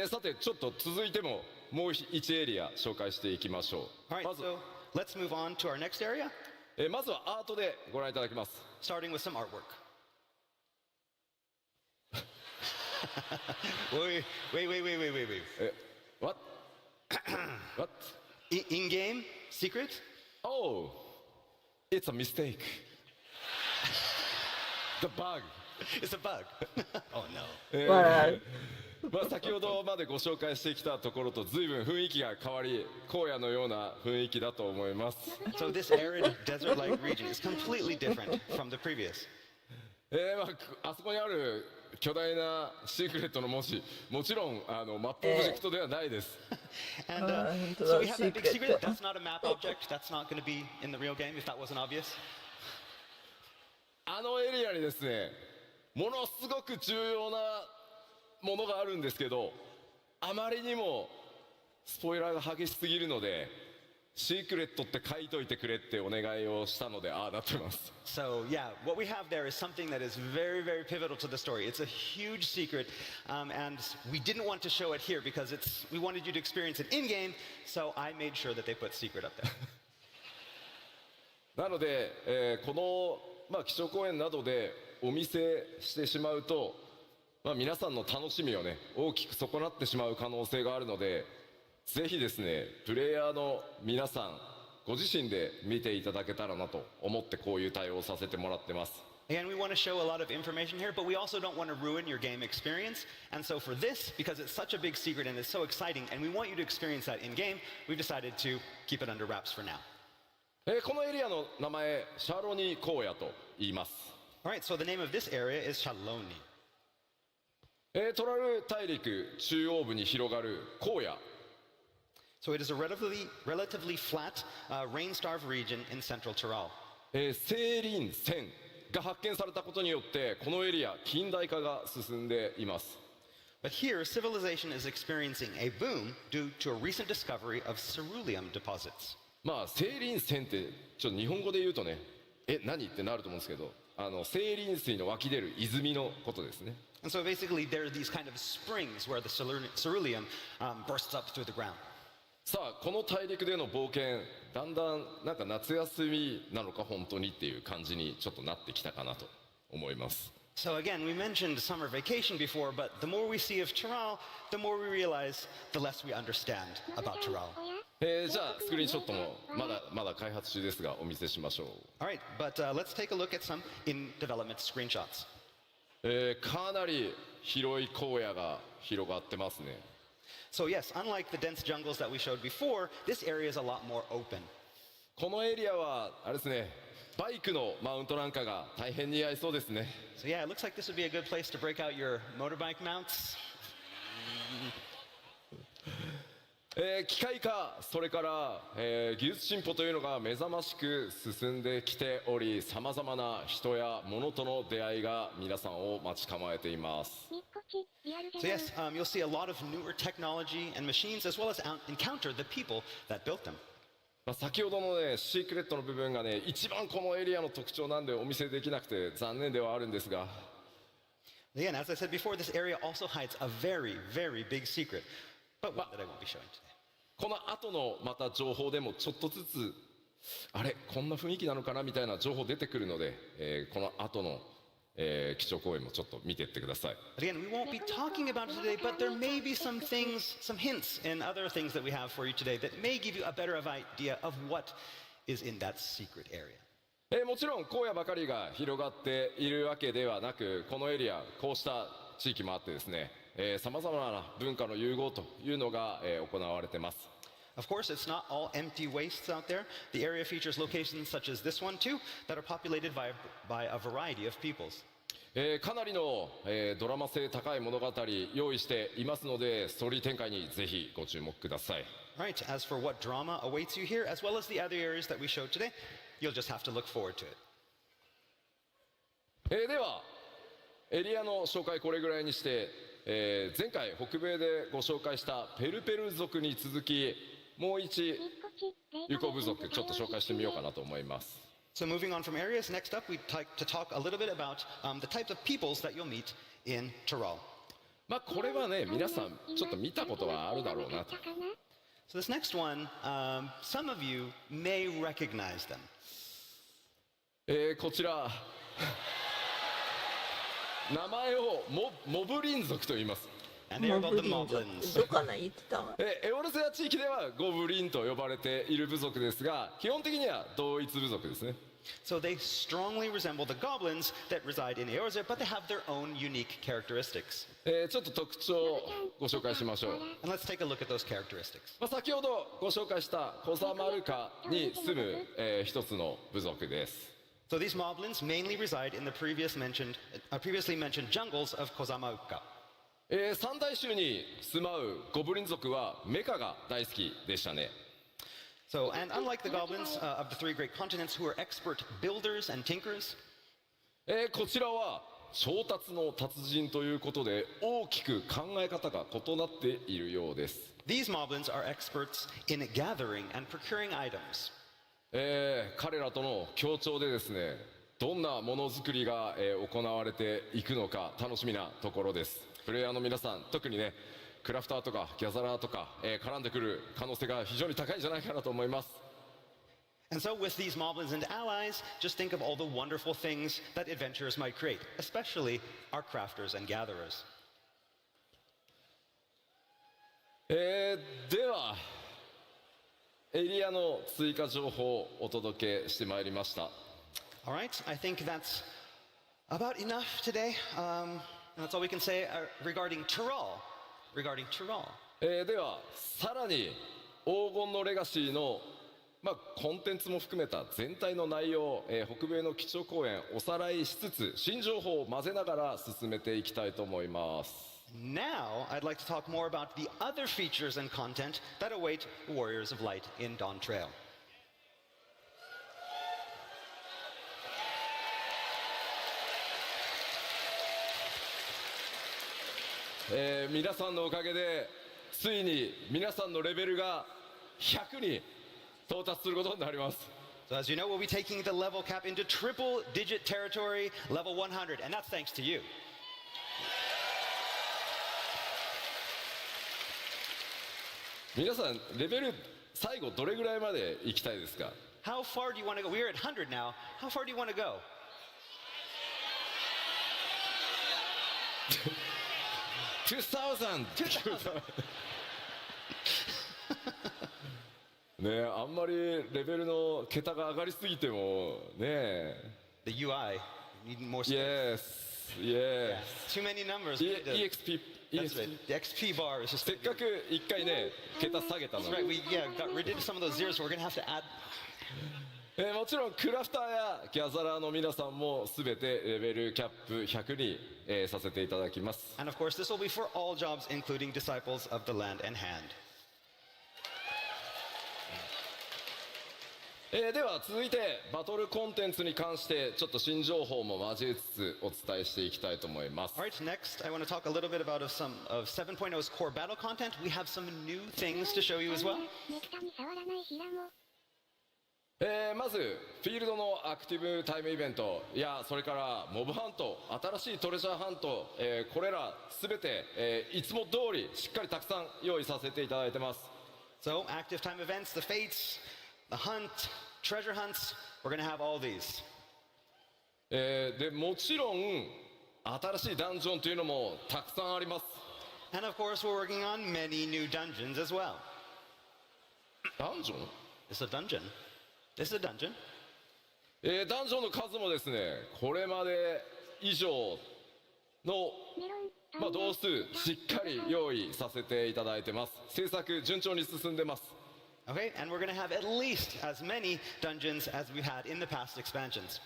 さてちょっと続いてももう1エリア紹介していきましょう。 All right, まず so let's move on to our next area, まずはアートでご覧いただきます。 starting with some artwork. wait. What? What? In-game secret? Oh, it's a mistake. The bug. It's a bug. Oh no. 笑う。先ほどまでご紹介してきたところと随分雰囲気が変わり荒野のような雰囲気だと思います。 So this arid desert-like region is completely different from the previous. あそこにある巨大なシークレットの文字もちろんマップオブジェクトではないです。 And本当 so だ we have that big secret. secret. That's not a map object. That's not going to be in the real game if that wasn't obvious. あのエリアにですねものすごく重要なものがあるんですけど、あまりにもスポイラーが激しすぎるのでシークレットって書いといてくれってお願いをしたのでああなってます。 So yeah, what we have there is something that is very, very pivotal to the story. It's a huge secret, and we didn't want to show it here because we wanted you to experience it in game. So I made sure that they put secret up there. なので、この、基調講演などでお見せしてしまうと、皆さんの楽しみをね大きく損なってしまう可能性があるので、ぜひですねプレイヤーの皆さんご自身で見ていただけたらなと思ってこういう対応をさせてもらってます。 Again, we want to show a lot of information here, but we also don't want to ruin your game experience. And so for this, because it's such a big secret and it's so exciting, and we want you to experience that in game, we've decided to keep it under wraps for now. このエリアの名前シャロニー荒野と言います。 All right, so the name of this area is Shaloni. トラル大陸中央部に広がる荒野。 So it is a relatively flat, rain-starved region in central Tyrol. 青林線が発見されたことによってこのエリア近代化が進んでいます。 But here, civilization is experiencing a boom due to a recent discovery of ceruleum deposits. 青林線ってちょっと日本語で言うとね何ってなると思うんですけど、清淋水の湧き出る泉のことですね。And so basically, there are these kind of springs where the ceruleum bursts up through the ground. さあこの大陸での冒険、だんだんなんか夏休みなのか本当にっていう感じにちょっとなってきたかなと思います。 So again, we mentioned summer vacation before, but the more we see of Tyrol, the more we realize, the less we understand about Tyrol. じゃあスクリーンショットもまだ開発中ですがお見せしましょう。 All right, but let's take a look at some in development screenshots. かなり広い荒野が広がってますね。 So yes, unlike the dense jungles that we showed before, this area is a lot more open. このエリアはあれですね、バイクのマウントなんかが大変似合いそうですね。 So yeah, it looks like this would be a good place to break out your motorbike mounts. 機械化、それから、技術進歩というのが目覚ましく進んできており、さまざまな人や物との出会いが皆さんを待ち構えています。 So yes, you'll see a lot of newer technology and machines, as well as encounter the people that built them. 先ほどのねシークレットの部分がね一番このエリアの特徴なんでお見せできなくて残念ではあるんですが、 Again, as I said before, this area also hides a very, very big secret, but one that I won't be showing today. この後のまた情報でもちょっとずつあれこんな雰囲気なのかなみたいな情報出てくるので、この後の、基調講演もちょっと見ていってください。 Again, we won't be talking about it today, but there may be some things, some hints in other things that we have for you today that may give you a better idea of what is in that secret area. もちろん荒野ばかりが広がっているわけではなく、このエリアこうした地域もあってですね、さまざまな文化の融合というのが、行われています。 Of course, it's not all empty wastes out there. The area features locations such as this one too, that are populated by a variety of peoples. かなりの、ドラマ性高い物語用意していますので、ストーリー展開にぜひご注目ください。 All right, as for what drama awaits you here, as well as the other areas that we showed today, you'll just have to look forward to it. ではエリアの紹介これぐらいにして、前回北米でご紹介したペルペル族に続きもう一友好部族ちょっと紹介してみようかなと思います。 So moving on from areas, next up we'd like to talk a little bit about the types of peoples that you'll meet in Tyrol. これはね皆さんちょっと見たことはあるだろうなと。 So this next one, some of you may recognize them. こちら名前をモブリン族と言います。 And they are モ called ブ the リン族 Moblins. どかな言ってた。エオルセア地域ではゴブリンと呼ばれている部族ですが、基本的には同一部族ですね。 So they strongly resemble the goblins that reside in Eorzea, but they have their own unique characteristics. ちょっと特徴をご紹介しましょう。 And let's take a look at those characteristics. 先ほどご紹介したコザマルカに住む、一つの部族です。 So these moblins mainly reside in the previously mentioned jungles of Kozamauka. 三大州に住まうゴブリン族はメカが大好きでしたね。 So, and unlike the goblins of the three great continents who are expert builders and tinkers, こちらは調達の達人ということで大きく考え方が異なっているようです。 these moblins are experts in gathering and procuring items. 彼らとの協調でですね、どんなものづくりが、行われていくのか楽しみなところです。プレイヤーの皆さん、特にねクラフターとかギャザラーとか、絡んでくる可能性が非常に高いんじゃないかなと思います。 And so with these moblins and allies, just think of all the wonderful things that adventurers might create, especially our crafters and gatherers. ではエリアの追加情報をお届けしてまいりました。 All right, I think that's about enough today. That's all we can say regarding Tyrol. ではさらに黄金のレガシーの、コンテンツも含めた全体の内容、北米の基調講演おさらいしつつ新情報を混ぜながら進めていきたいと思います。 Now, I'd like to talk more about the other features and content that await Warriors of Light in Dawn Trail. 皆さんのおかげでついに皆さんのレベルが100に到達することになります。So as you know, we'll be taking the level cap into triple digit territory, level 100, and that's thanks to you. 皆さんレベル最後どれぐらいまで行きたいですか？ How far do you want to go? We're at 100 now. How far do you want to go? 2000ねえ、あんまりレベルの桁が上がりすぎてもねえ。 The UI, you need more space. Yes, Too many numbers. We need to- EXP That's right. The XP bar is just. せっかく一回ね桁下げたの That's right. に、 We got rid of some of those zeros. So we're gonna have to add. もちろんクラフターやギャザラーの皆さんもすべてレベルキャップ100に、させていただきます。 And of course, this will be for all jobs, including disciples of the land and hand. では続いてバトルコンテンツに関してちょっと新情報も交えつつお伝えしていきたいと思います。 All right. Next, I want to talk a little bit about some of 7.0's core battle content. We have some new things to show you as well. めったに触らないヒラも。まずフィールドのアクティブタイムイベントやそれからモブハント、新しいトレジャーハント、これらすべて、いつも通りしっかりたくさん用意させていただいてます。 So, active time events, the fates, the hunt, treasure hunts. We're gonna have all these. でもちろん新しいダンジョンというのもたくさんあります。 And of course, we're working on many new dungeons as well. ダンジョン？ It's a dungeon. This is a dungeon. ダンジョンの数もですねこれまで以上のメロン。同数しっかり用意させていただいてます。制作順調に進んでます。 Okay, and we're gonna have at least as many dungeons as we had in the past expansions.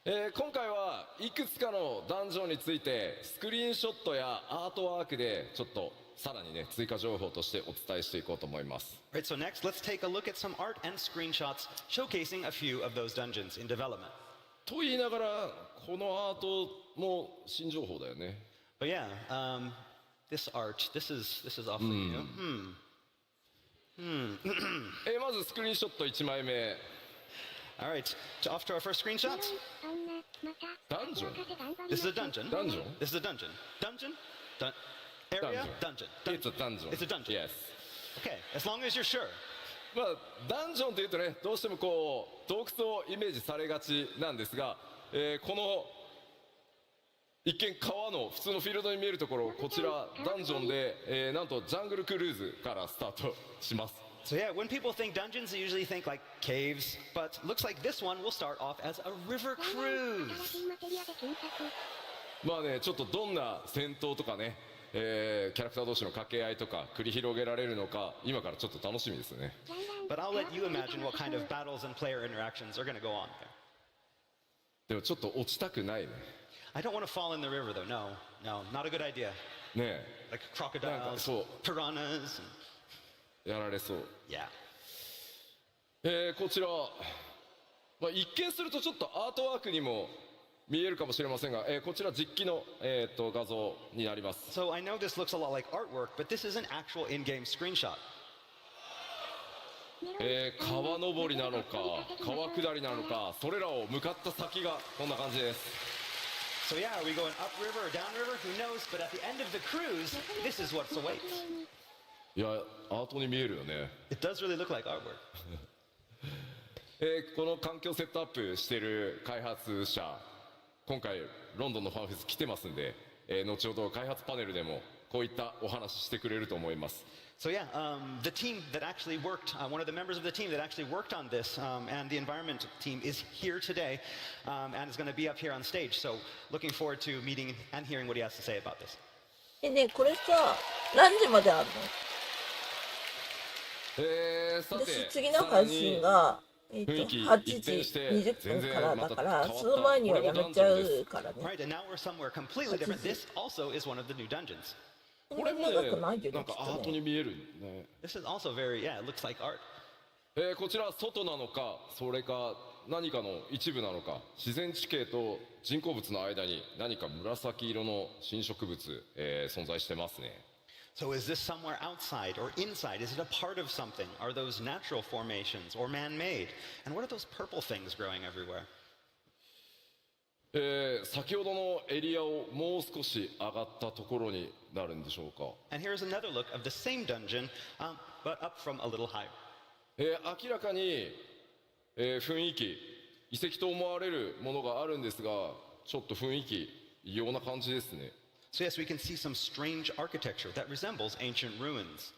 今回はいくつかのダンジョンについてスクリーンショットやアートワークでちょっとさらにね追加情報としてお伝えしていこうと思います。 Right, so next, let's take a look at some art and screenshots showcasing a few of those dungeons in development. と言いながらこのアートも新情報だよね。 But yeah, this art, this is awfully new. まずスクリーンショット1枚目。 All right, off to our first screenshot. そんな、また。ダンジョン？ This is a dungeon. ダンジョン？ This is a dungeon. Dungeon? Area? Dungeon. It's a dungeon. It's a dungeon. Yes. Okay, as long as you're sure. ダンジョンというとねどうしてもこう洞窟をイメージされがちなんですが、この一見川の普通のフィールドに見えるところこちらダンジョンで、なんとジャングルクルーズからスタートします。 So yeah, when people think dungeons, they usually think like caves, but looks like this one will start off as a river 新 cruise. しいマテリアで検索。ちょっとどんな戦闘とかね、キャラクター同士の掛け合いとか繰り広げられるのか今からちょっと楽しみですね。 But I'll let you imagine what kind of battles and player interactions are going to go on there. でもちょっと落ちたくないね。 I don't want to fall in the river though. No, not a good idea. ね Like なんか crocodiles, そう piranhas. やられそう。 Yeah. こちら、一見するとちょっとアートワークにも見えるかもしれませんが、こちら実機の、画像になります。 So I know this looks a lot like artwork, but this is an actual in-game screenshot. 川登りなのか川下りなのかそれらを向かった先がこんな感じです。 So yeah, are we going upriver or downriver? Who knows? But at the end of the cruise, this is what awaits. いやアートに見えるよね。 It does really look like artwork. この環境セットアップしている開発者今回ロンドンのファンフェス来てますんで、後ほど開発パネルでもこういったお話ししてくれると思います。 So yeah, the team that actually worked, one of the members of the team that actually worked on this, and the environment team is here today, and is going to be up here on stage. So looking forward to meeting and hearing what he has to say about this. ねこれさ何時まであるの？さて私次の配信が8時雰囲気一転して20分からだから全然また変わったその前にはやめちゃうからね。 Right, and now we're somewhere completely different. This also is one of the new dungeons. これもね長くないよねなんかアートに見えるね。 This is also very, yeah, it looks like art. こちら外なのかそれか何かの一部なのか自然地形と人工物の間に何か紫色の新植物、存在してますね。So is this somewhere outside or inside? Is it a part of something? Are those natural formations or man-made? And what are those purple things growing everywhere? 先ほどのエリアをもう少し上がったところになるんでしょうか。 And here's another look of the same dungeon, but up from a little higher. 明らかに、雰囲気遺跡と思われるものがあるんですが、ちょっと雰囲気異様な感じですね。 So yes, we can see some strange architecture that resembles ancient ruins.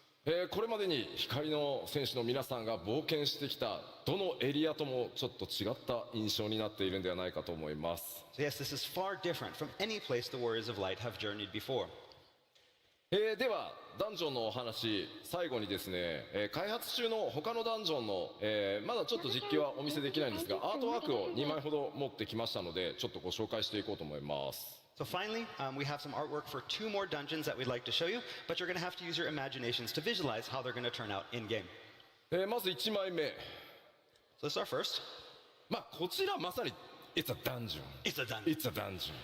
これまでに光の戦士の皆さんが冒険してきたどのエリアともちょっと違った印象になっているんではないかと思います。 So yes, this is far different from any place the warriors of light have journeyed before. ではダンジョンのお話、最後にですね、開発中の他のダンジョンの、まだちょっと実機はお見せできないんですが、アートワークを2枚ほど持ってきましたので、ちょっとご紹介していこうと思います。 So finally, we have some artwork for 2 more dungeons that we'd like to show you, but you're going to have to use your imaginations to visualize how they're going to turn out in-game. まず1枚目、 So this is our first. こちらまさに It's a dungeon. It's a dungeon. It's a dungeon.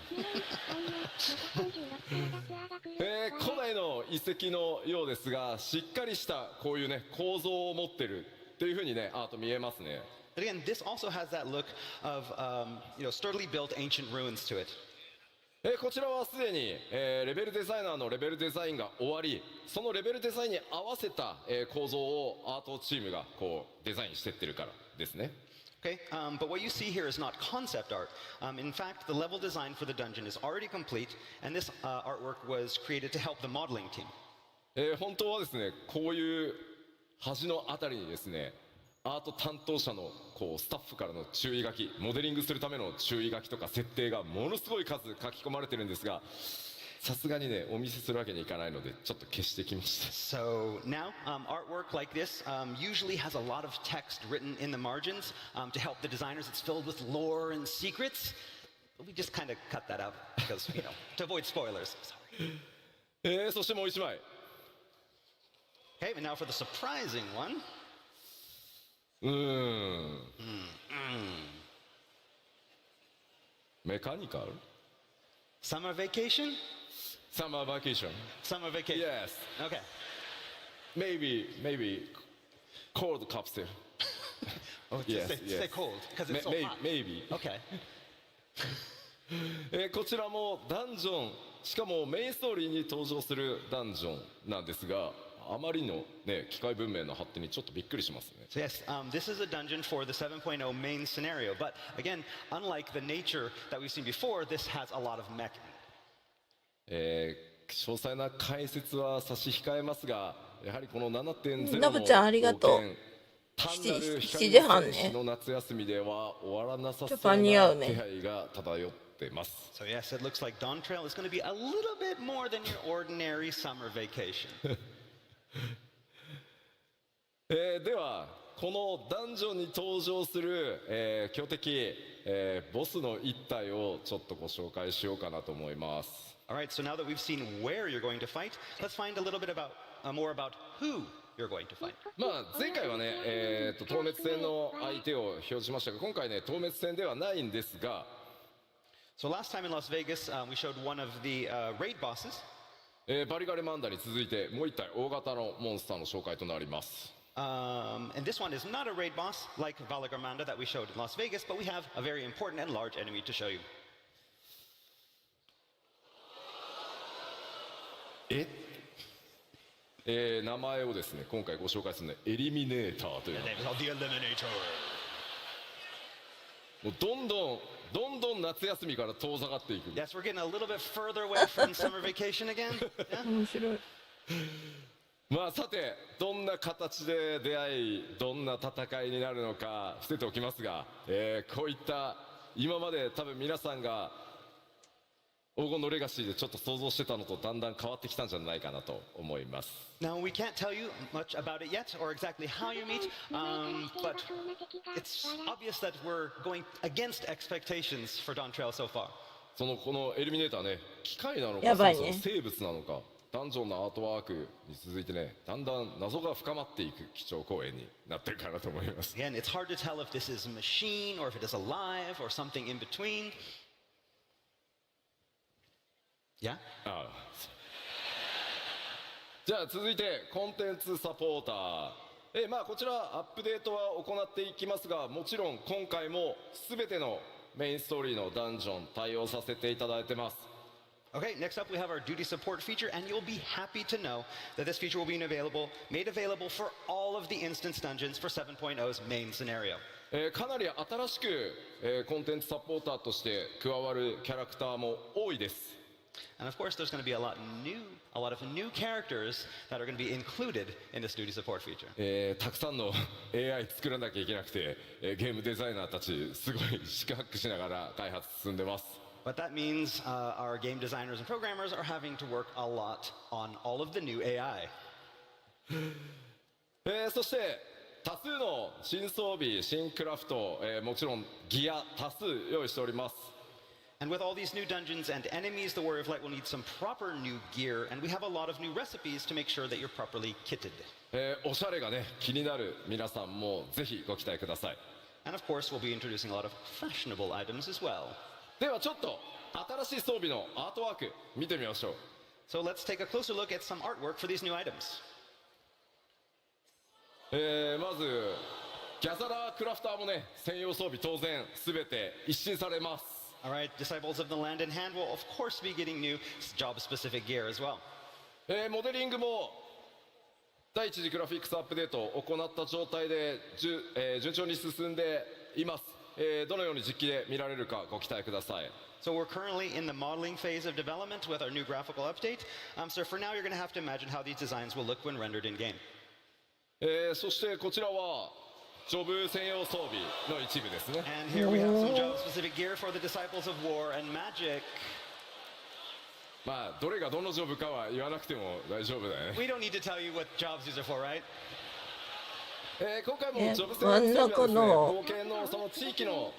古代の遺跡のようですが、しっかりしたこういうね構造を持ってるっていうふうにねアート見えますね。 But again, this also has that look of sturdily built ancient ruins to it. こちらはすでに、レベルデザイナーのレベルデザインが終わり、そのレベルデザインに合わせた、構造をアートチームがこうデザインしてってるからですね。 Okay, but what you see here is not concept art. In fact, the level design for the dungeon is already complete, and this artwork was created to help the modeling team. 本当はですね、こういう端のあたりにですね、アート担当者のこうスタッフからの注意書き、モデリングするための注意書きとか設定がものすごい数書き込まれてるんですが、さすがにねお見せするわけにいかないのでちょっと消してきました。 So now, artwork like this usually has a lot of text written in the margins to help the designers. It's filled with lore and secrets. We just kind of cut that out because, to avoid spoilers. Sorry. そしてもう一枚。 Okay, and now for the surprising one. メカニカル Summer vacation? Summer vacation. Summer vacation. Yes. Okay. Maybe cold capsule. Oh, Yes, say yes. cold because it's so hot. Maybe. Okay. こちらもダンジョン、しかもメインストーリーに登場するダンジョンなんですが、あまりのね機械文明の発展にちょっとびっくりしますね。 So yes, this is a dungeon for the 7.0 main scenario. But again, unlike the nature that we've seen before, this has a lot of mech. 詳細な解説は差し控えますが、やはりこの 7.0 のぶちゃんありがとう。単なる7時半ね。光の戦士の夏休みでは終わらなさそうちょっと間に合うねな気配が漂ってます。 So yes, it looks like Dawn Trail is going to be a little bit more than your ordinary summer vacation. ではこのダンジョンに登場する、強敵、ボスの一体をちょっとご紹介しようかなと思います。 All right, so now that we've seen where you're going to fight, let's find a little bit about more about who you're going to fight. 前回はね、透滅戦の相手を表示しましたが、今回ね透滅戦ではないんですが、 So last time in Las Vegas, we showed one of the raid bosses. バリガレマンダに続いてもう一体大型のモンスターの紹介となります。 And this one is not a raid boss like Valagarmanda that we showed in Las Vegas, but we have a very important and large enemy to show you. 名前をですね今回ご紹介するのはエリミネーターという The name is called the Eliminator. もうどんどん夏休みから遠ざかっていく。 Yes, we're getting a little bit further away from summer vacation again. Yeah? 面白い。さてどんな形で出会いどんな戦いになるのか伏せておきますが、こういった今まで多分皆さんが黄金のレガシーでちょっと想像してたのとだんだん変わってきたんじゃないかなと思います。 Now, we can't tell you much about it yet or exactly how you meet, but it's obvious that we're going against expectations for Dawn Trail so far. このエリミネーターね機械なのかやばいねそもそも生物なのかダンジョンのアートワークに続いてねだんだん謎が深まっていく基調講演になってるかなと思います。 Again, it's hard to tell if this is a machine or if it is alive or something in between. Yeah? じゃあ続いてコンテンツサポーター、こちらアップデートは行っていきますが、もちろん今回も全てのメインストーリーのダンジョン対応させていただいてます。 Okay, next up we have our duty support feature, and you'll be happy to know that this feature will be made available for all of the instance dungeons for 7.0's main scenario. かなり新しく、コンテンツサポーターとして加わるキャラクターも多いです。 And of course, there's going to be a lot of new characters that are going to be included in this duty support feature. たくさんの AI 作らなきゃいけなくて、ゲームデザイナーたちすごい四苦八苦しながら開発進んでます。 But that means our game designers and programmers are having to work a lot on all of the new AI. そして多数の新装備、新クラフト、もちろんギア多数用意しております。 And with all these new dungeons and enemies, the Warrior of Light will need some proper new gear, and we have a lot of new recipes to make sure that you're properly kitted. おしゃれがね気になる皆さんもぜひご期待ください。 And of course, we'll be introducing a lot of fashionable items as well. ではちょっと新しい装備のアートワーク見てみましょう。 So let's take a closer look at some artwork for these new items. まずギャザラークラフターもね専用装備当然全て一新されます。 All right, Disciples of the Land in Hand will of course be getting new job-specific gear as well. モデリングも第一次グラフィックスアップデートを行った状態で順調に進んでいます。どのように実機で見られるかご期待ください。 So we're currently in the modeling phase of development with our new graphical update. So for now, you're going to have to imagine how these designs will look when rendered in game. そしてこちらはジョブ専用装備の一部ですね。 And here we have some job-specific gear for the Disciples of War and Magic. どれがどのジョブかは言わなくても大丈夫だよね。 We don't need to tell you what jobs these are for, right? 今回もジョブ専用装備はですね、冒険のその地域の、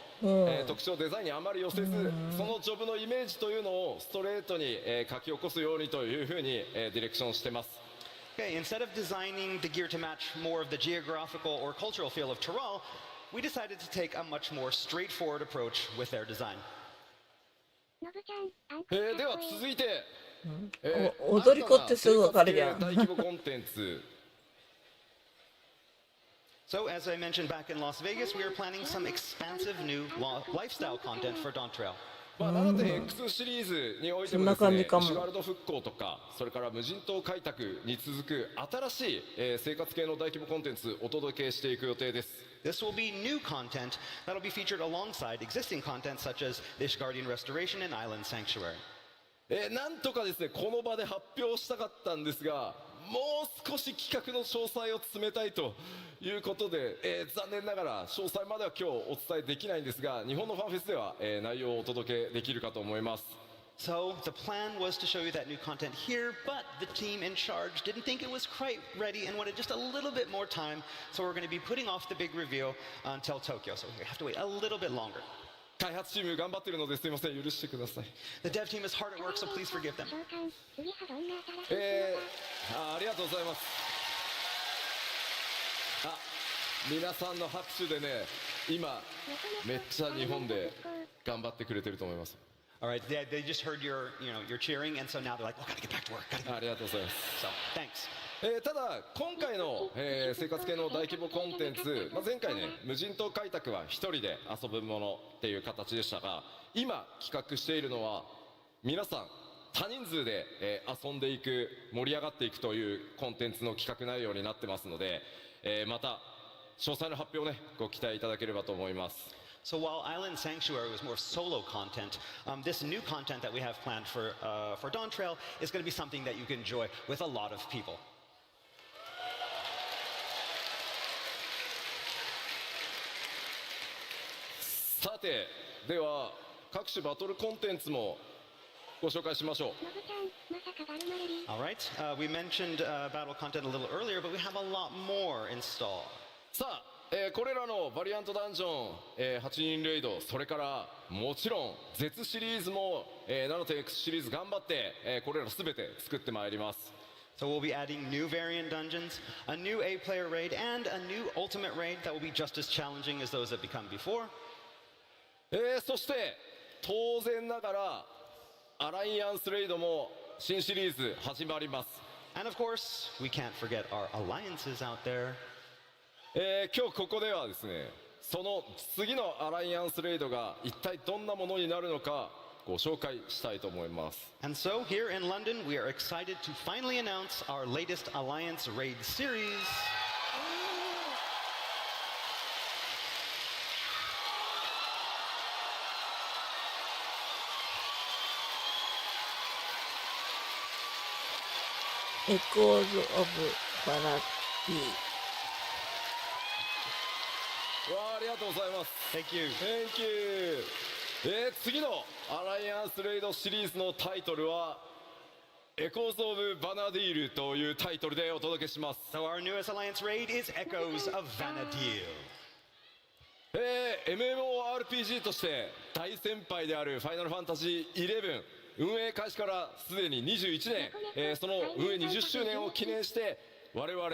特徴デザインにあまり寄せず、そのジョブのイメージというのをストレートに、書き起こすようにというふうに、ディレクションしてます。 Okay, instead of designing the gear to match more of the geographical or cultural feel of Tyrol, we decided to take a much more straightforward approach with their design. のぶちゃん、アンクでは続いて、踊り子ってすぐわかるじゃん。大規模コンテンツ So, as I mentioned back in Las Vegas, we are planning some expansive new lifestyle content for Dawn Trail. 7.X シリーズにおいてもですね、そんな感じかもシュワルド復興とか、それから無人島開拓に続く新しい、生活系の大規模コンテンツをお届けしていく予定です。 This will be new content that will be featured alongside existing content such as the Ishgardian Restoration and Island Sanctuary. なんとかですねこの場で発表したかったんですが、もう少し企画の詳細を詰めたいということで、残念ながら詳細までは今日お伝えできないんですが、日本のファンフェスでは、内容をお届けできるかと思います。 So the plan was to show you that new content here, but the team in charge didn't think it was quite ready and wanted just a little bit more time. So we're going to be putting off the big reveal until Tokyo. So we have to wait a little bit longer. 開発チーム頑張ってるのですいません許してください。 The dev team is hard at work, so please forgive them. 召喚、次はどんな新しいありがとうございます。皆さんの拍手でね今めっちゃ日本で頑張ってくれてると思います。 All right, they just heard your cheering, and so now they're like, "Oh, gotta get back to work." Gotta get ありがとうございます。 So thanks. ただ今回の、生活系の大規模コンテンツ、前回ね無人島開拓は一人で遊ぶものっていう形でしたが、今企画しているのは皆さん多人数で、遊んでいく盛り上がっていくというコンテンツの企画内容になってますので、また詳細の発表をねご期待いただければと思います。 So while Island Sanctuary was more solo content, this new content that we have planned for Dawn Trail is going to be something that you can enjoy with a lot of people. さてでは各種バトルコンテンツもご紹介しましょう。のぶちゃん、まさかバルマレリー。 All right, we mentioned battle content a little earlier, but we have a lot more installed. さあ、これらのバリアントダンジョン、8人レイド、それからもちろん Z シリーズも、7.X シリーズ頑張って、これら全て作ってまいります。 So we'll be adding new variant dungeons, a new A-player raid, and a new ultimate raid that will be just as challenging as those that become before. そして当然ながらアライアンスレイドも新シリーズ始まります。And of course, we can't forget our alliances out there. 今日ここではですね、その次のアライアンスレイドが一体どんなものになるのかご紹介したいと思います。 And so here in London, we are excited to finally announce our latest Alliance Raid series. Echoes of Vanity。わあ、ありがとうございます。 Thank you. Thank you。次のアライアンスレイドシリーズのタイトルはエコーズ・オブ・バナディールというタイトルでお届けします。 So our newest Alliance Raid is Echoes of Vanadil. MMORPG として大先輩であるファイナルファンタジー11運営開始からすでに21年、その運営20周年を記念して我々、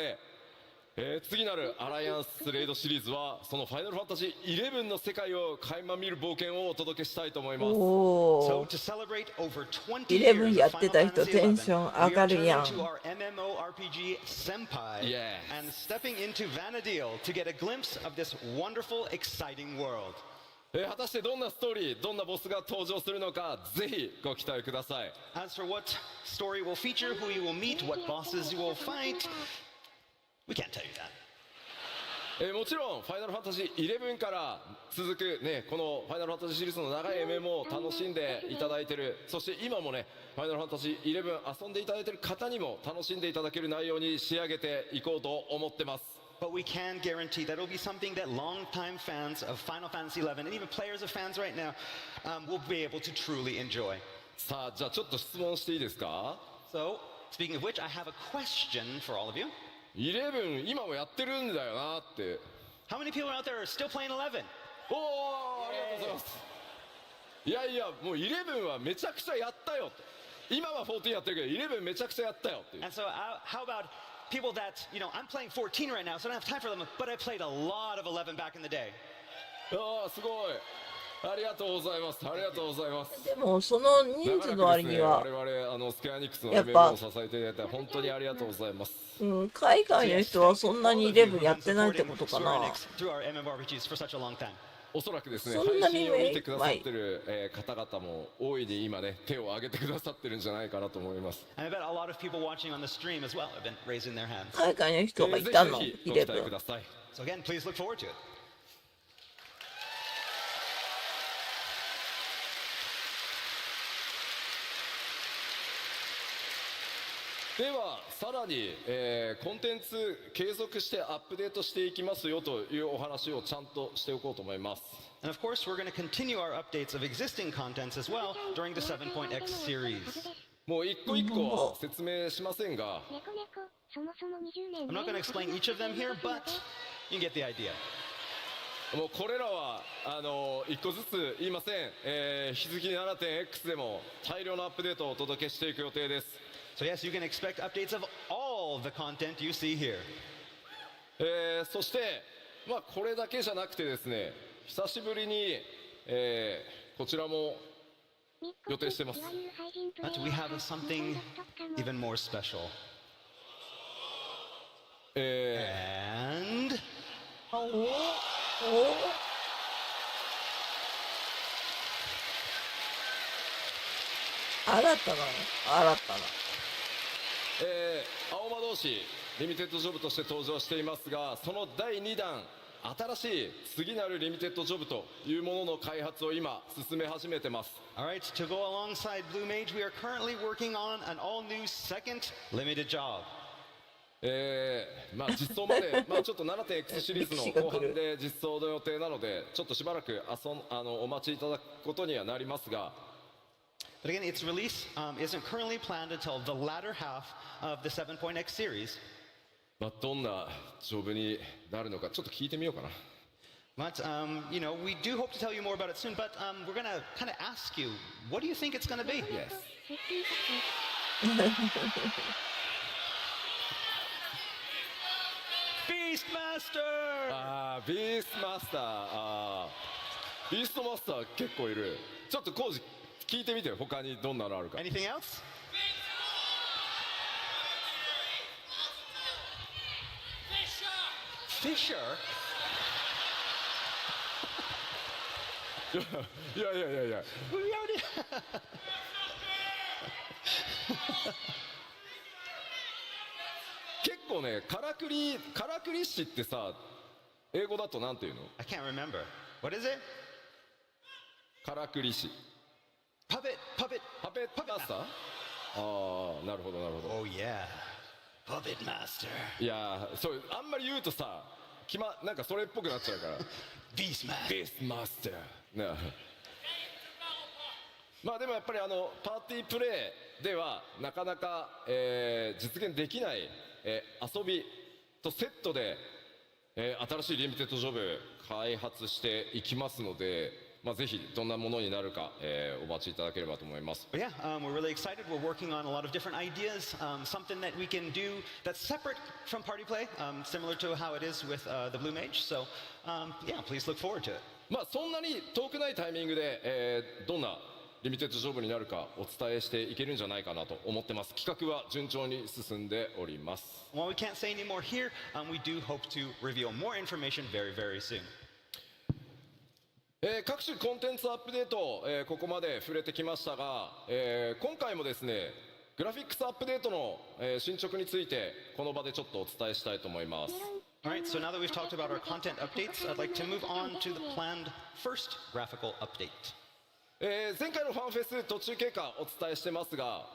次なるアライアンスレイドシリーズはそのファイナルファンタジー11の世界を垣間見る冒険をお届けしたいと思います。お So to celebrate over 20 11 years や of って Final た人 Fantasy テン XI, ション we 上 are がる turning やん。 to our MMORPG Senpai Yes. and stepping into Vanadil to get a glimpse of this wonderful, exciting world. 果たしてどんなストーリーどんなボスが登場するのかぜひご期待ください。 As for what story will feature, who you will meet, what bosses you will fight, we can't tell you that. もちろんファイナルファンタジー11から続くねこのファイナルファンタジーシリーズの長い MMO を楽しんでいただいている、そして今もねファイナルファンタジー11遊んでいただいている方にも楽しんでいただける内容に仕上げていこうと思ってます。 But we can guarantee that it will be something that longtime fans of Final Fantasy XI and even players of fans right now will be able to truly enjoy. さあじゃあちょっと質問していいですか。 So, speaking of which, I have a question for all of you. 11今もやってるんだよなって。 How many people out there are still playing 11? おおありがとうございます。いやいやもう11はめちゃくちゃやったよって。今は14やってるけど11めちゃくちゃやったよっていう。 And so, how about people that, I'm playing 14 right now, so I don't have time for them, but I played a lot of 11 back in the day. ああすごいありがとうございますありがとうございます。でもその人数の割には、我々スクエアニックスのやっ MMO ぱを支えていただいて本当にありがとうございます。海外の人はそんなに11やってないってことかな。 Through our MMORPGs for such a long time. おそらくですねそんなに配信を見てくださってる、方々も大いに今ね手を挙げてくださってるんじゃないかなと思います。 And I bet a lot of people watching on the stream as well have been raising their hands. 海外の人がいたのぜひご期待く11。ださい。 So again, please look forward to it. ではさらに、コンテンツ継続してアップデートしていきますよというお話をちゃんとしておこうと思います。 And of course, we're going to continue our updates of existing contents as well during the 7.x series. もう一個一個は説明しませんが、猫猫、そもそも20年 I'm not going to explain each of them here, but you get the idea. もうこれらは一個ずつ言いません、引き続き 7.x でも大量のアップデートをお届けしていく予定です。 So yes, you can expect updates of all the content you see here. そしてまあこれだけじゃなくてですね久しぶりに、こちらも予定してます。 But we have something even more special. And 新たな青魔同士リミテッドジョブとして登場していますが、その第2弾新しい次なるリミテッドジョブというものの開発を今進め始めてます。 all right, to go alongside Blue Mage, we are currently working on an all-new second limited job. まあ実装までまあちょっと 7.x シリーズの後半で実装の予定なのでちょっとしばらくお待ちいただくことにはなりますが、 But again, its release isn't currently planned until the latter half of the 7.x series. まあどんなジョブになるのかちょっと聞いてみようかな。 But, we do hope to tell you more about it soon, but we're going to kind of ask you, what do you think it's going to be? Yes. Beastmaster! ああビーストマスター、ビーストマスター結構いる。ちょっとコウジ聞いてみてよ他にどんなのあるか。 Anything else? Fisher? いやいやいやいや We already. 結構ねからくり師ってさ英語だとなんていうの？ I can't remember. What is it? からくり師 Puppet. パペットマスター。ああなるほどなるほど。 Oh yeah. Puppet master. いやそうあんまり言うとさなんかそれっぽくなっちゃうから。 Beast master. ベースマスターね。まあでもやっぱりパーティープレイではなかなか、実現できない、遊びとセットで、新しいリミテッドジョブ開発していきますので、まあ、ぜひどんなものになるか、お待ちいただければと思います。 But yeah, we're really excited. We're working on a lot of different ideas, something that we can do that's separate from party play, similar to how it is with the Blue Mage. So yeah, please look forward to it. まあそんなに遠くないタイミングで、どんなリミテッドジョブになるかお伝えしていけるんじゃないかなと思ってます。企画は順調に進んでおります。 While we can't say any more here, we do hope to reveal more information very, very soon. 各種コンテンツアップデート、ここまで触れてきましたが、今回もですねグラフィックスアップデートの、進捗についてこの場でちょっとお伝えしたいと思います。 Alright, so now that we've talked about our content updates, I'd like to move on to the planned first graphical update. 前回のファンフェス途中経過お伝えしてますが、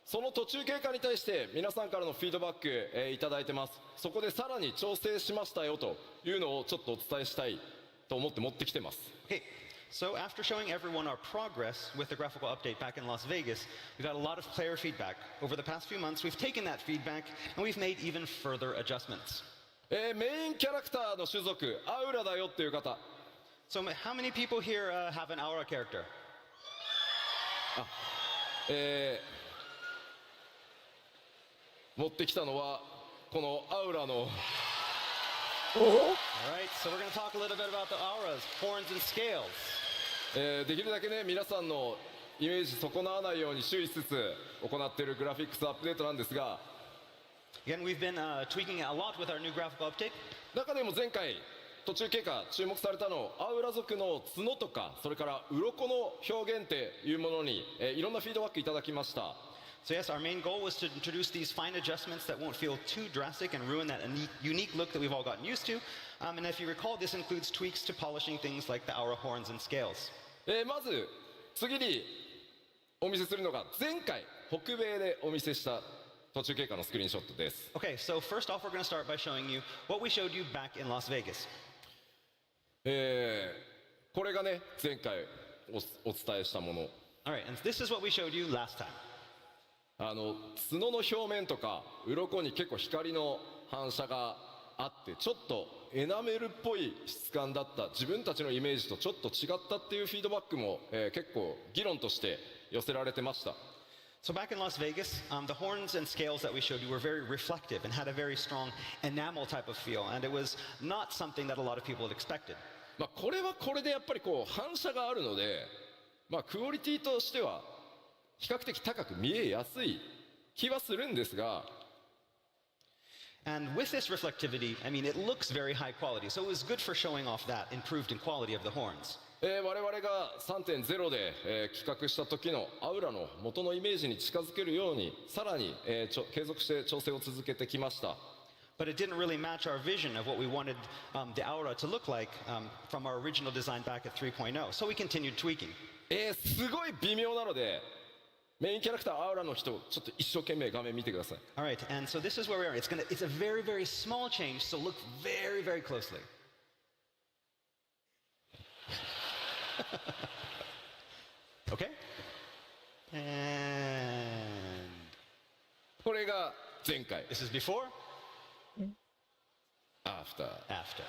その途中経過に対して皆さんからのフィードバック、いただいてます。そこでさらに調整しましたよというのをちょっとお伝えしたいと思って持ってきてます。 Okay, so after showing everyone our progress with the graphical update back in Las Vegas, we've got a lot of player feedback. Over the past few months, we've taken that feedback and we've made even further adjustments. メインキャラクターの種族アウラだよっていう方。 So how many people here have an aura character? 持ってきたのはこのアウラの Alright, so we're going to talk a little bit about the auras, horns and scales. できるだけね皆さんのイメージ損なわないように注意しつつ行っているグラフィックスアップデートなんですが、 Again, we've been tweaking it a lot with our new graphical update. 中でも前回途中経過注目されたのアウラ族の角とかそれから鱗の表現っていうものに、いろんなフィードバックいただきました。 So yes, our main goal was to introduce these fine adjustments that won't feel too drastic and ruin that unique look that we've all gotten used to. And if you recall, this includes tweaks to polishing things like the aura horns and scales. まず次にお見せするのが前回北米でお見せした途中経過のスクリーンショットです。 Okay, so first off, we're going to start by showing you what we showed you back in Las Vegas. これがね前回お伝えしたもの。 All right, and this is what we showed you last time. 角の表面とか鱗に結構光の反射があってちょっとエナメルっぽい質感だった自分たちのイメージとちょっと違ったっていうフィードバックも、結構議論として寄せられてました。 So back in Las Vegas, the horns and scales that we showed you were very reflective and had a very strong enamel type of feel, and it was not something that a lot of people had expected. まあこれはこれでやっぱりこう反射があるので、まあクオリティとしては比較的高く見えやすい気はするんですが、 And with this reflectivity, I mean, it looks very high quality, so it was good for showing off that improved in quality of the horns. 我々が 3.0 で、企画した時のアウラの元のイメージに近づけるようにさらに、継続して調整を続けてきました。 But it didn't really match our vision of what we wanted the aura to look like from our original design back at 3.0, so we continued tweaking. すごい微妙なのでメインキャラクターアウラの人ちょっと一生懸命画面見てください。 All right, and so this is where we are. It's a very, very small change, so look very, very closely. Okay? And これが前回 this is before, アフター。 after.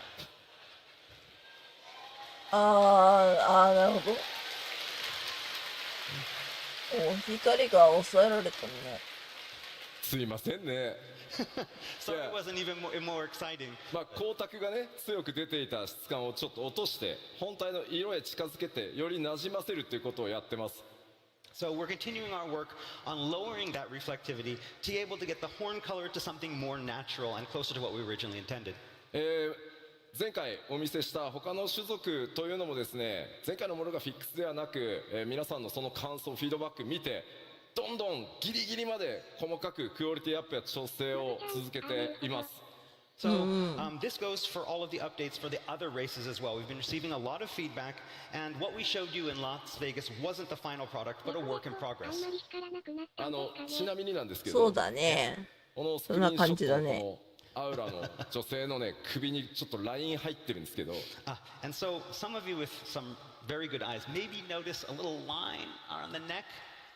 なるほど。光が抑えられたね。すいませんね。 So it wasn't even more exciting. まあ光沢がね強く出ていた質感をちょっと落として本体の色へ近づけてより馴染ませるっていうことをやってます。 So we're continuing our work on lowering that reflectivity to be able to get the horn color to something more natural and closer to what we originally intended. 前回お見せした他の種族というのもですね、前回のものがフィックスではなく、皆さんのその感想フィードバック見てどんどんギリギリまで細かくクオリティアップや調整を続けています。 So this goes for all of the updates for the other races as well. We've been receiving a lot of feedback, and what we showed you in Las Vegas wasn't the final product, but a work in あん progress. まり光らなくなったんですかね。ちなみになんですけど、そうだね。このスクそんなリーンショ感じだね。ットのこのアウラの女性のね首にちょっとライン入ってるんですけど、 And so some of you with some very good eyes maybe notice a little line on the neck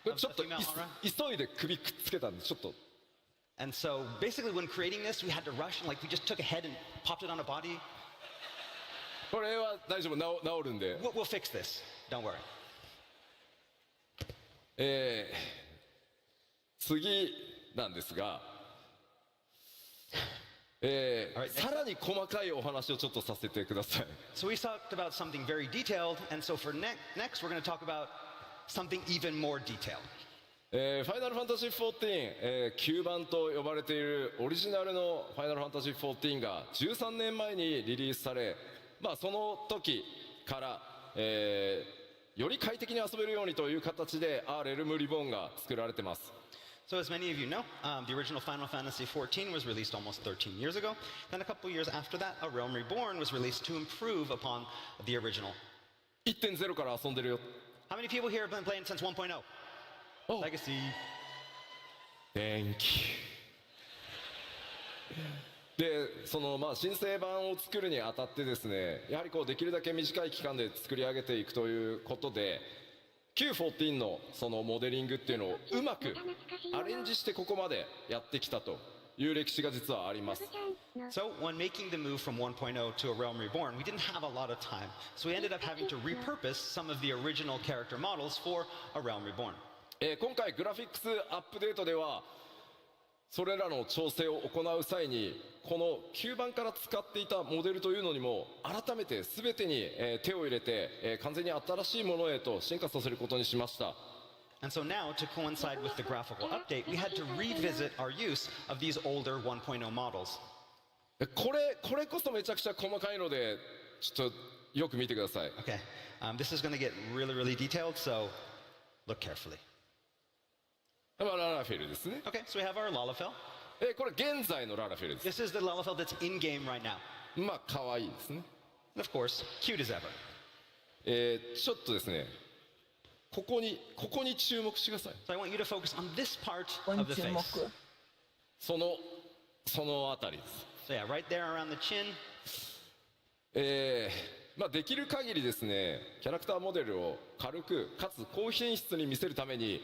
これ of ちょ the っと female aura. 急いで首くっつけたんでちょっと And so basically when creating this, we had to rush and like we just took a head and popped it on a body. これは大丈夫、治るんで。 We'll fix this. Don't worry. 次なんですが、さらに細かいお話をちょっとさせてください。 So we talked about something very detailed, and so for next we're going to talk about something even more detailed. ファイナルファンタジー14、9番と呼ばれているオリジナルのファイナルファンタジー14が13年前にリリースされ、その時から、より快適に遊べるようにという形でレルムリボンが作られてます。 So as many of you know, the original Final Fantasy XIV was released almost 13 years ago. Then a couple years after that, A Realm Reborn was released to improve upon the original. 1.0 から遊んでるよ。 How many people here have been playing since 1.0? Oh. Legacy. Thank you. でその新生版を作るにあたってですね、やはりできるだけ短い期間で作り上げていくということで、Q14 のそのモデリングっていうのをうまくアレンジしてここまでやってきたという歴史が実はあります。 So when making the move from 1.0 to A Realm Reborn, we didn't have a lot of time. So we ended up having to repurpose some of the original character models for A Realm Reborn. 今回グラフィックスアップデートではそれらの調整を行う際にこの9番から使っていたモデルというのにも改めて全てに手を入れて完全に新しいものへと進化させることにしました。 And so now, to coincide with the graphical update, we had to revisit our use of these older 1.0 models. これこそめちゃくちゃ細かいのでちょっとよく見てください。 Okay, this is going to get really, really detailed, so look carefully. ララフェルですね。 Okay, so we have our Lalafell. これ現在のララフェルです。 This is the Lalafell that's in game right now. 可愛いですね。 And of course, cute as ever. ちょっとですね、ここに注目してください。 So I want you to focus on this part ここに of the 注目。 face. そのあたりです。 So yeah, right there around the chin. できる限りですね、キャラクターモデルを軽くかつ高品質に見せるために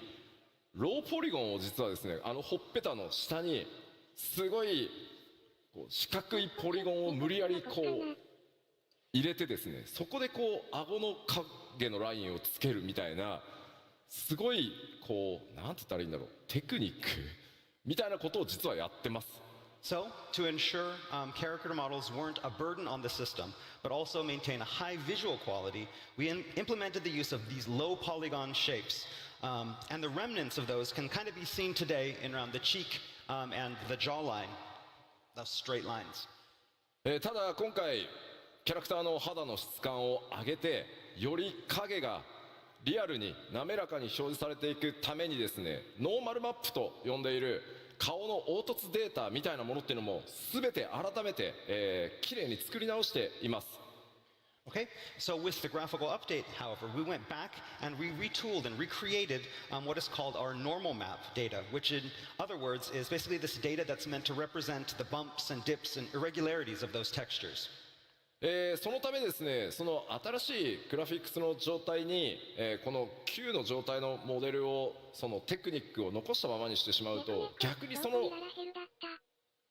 ローポリゴンを実はですね、ほっぺたの下にすごい四角いポリゴンを無理やり入れてですね、そこで顎の影のラインをつけるみたいな、すごいなんて言ったらいいんだろう、テクニックみたいなことを実はやってます。 So, to ensure character models weren't a burden on the system, but also maintain a high visual quality, we implemented the use of these low polygon shapes. And the remnants of those can kind of be seen today in around the cheek and the jawline, those straight lines. ただ今回キャラクターの肌の質感を上げてより影がリアルに滑らかに表示されていくためにですね、ノーマルマップと呼んでいる顔の凹凸データみたいなものっていうのも全て改めて綺麗に作り直しています。 Okay, so with the graphical update, however, we went back and we retooled and recreated what is called our normal map data, which in other words is basically this data that's meant to represent the bumps and dips and irregularities of those textures. そのためですね、その新しいグラフィックスの状態に、この旧の状態のモデルをそのテクニックを残したままにしてしまうと、逆にその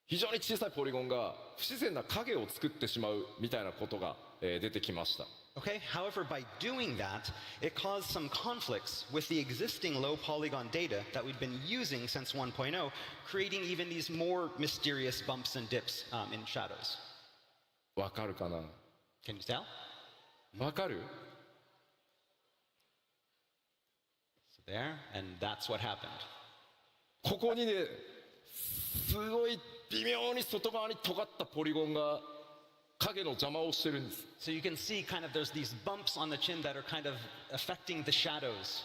非常に小さいポリゴンが不自然な影を作ってしまうみたいなことが、出てきました。 Okay, however, by doing that, it caused some conflicts with the existing low polygon data that we'd been using since 1.0, creating even these more mysterious bumps and dips in shadows. わかるかな？ Can you tell? わかる？ So there, and that's what happened. ここにね、すごい微妙に外側に尖ったポリゴンが影の邪魔をしてるんです。 So you can see kind of there's these bumps on the chin that are kind of affecting the shadows.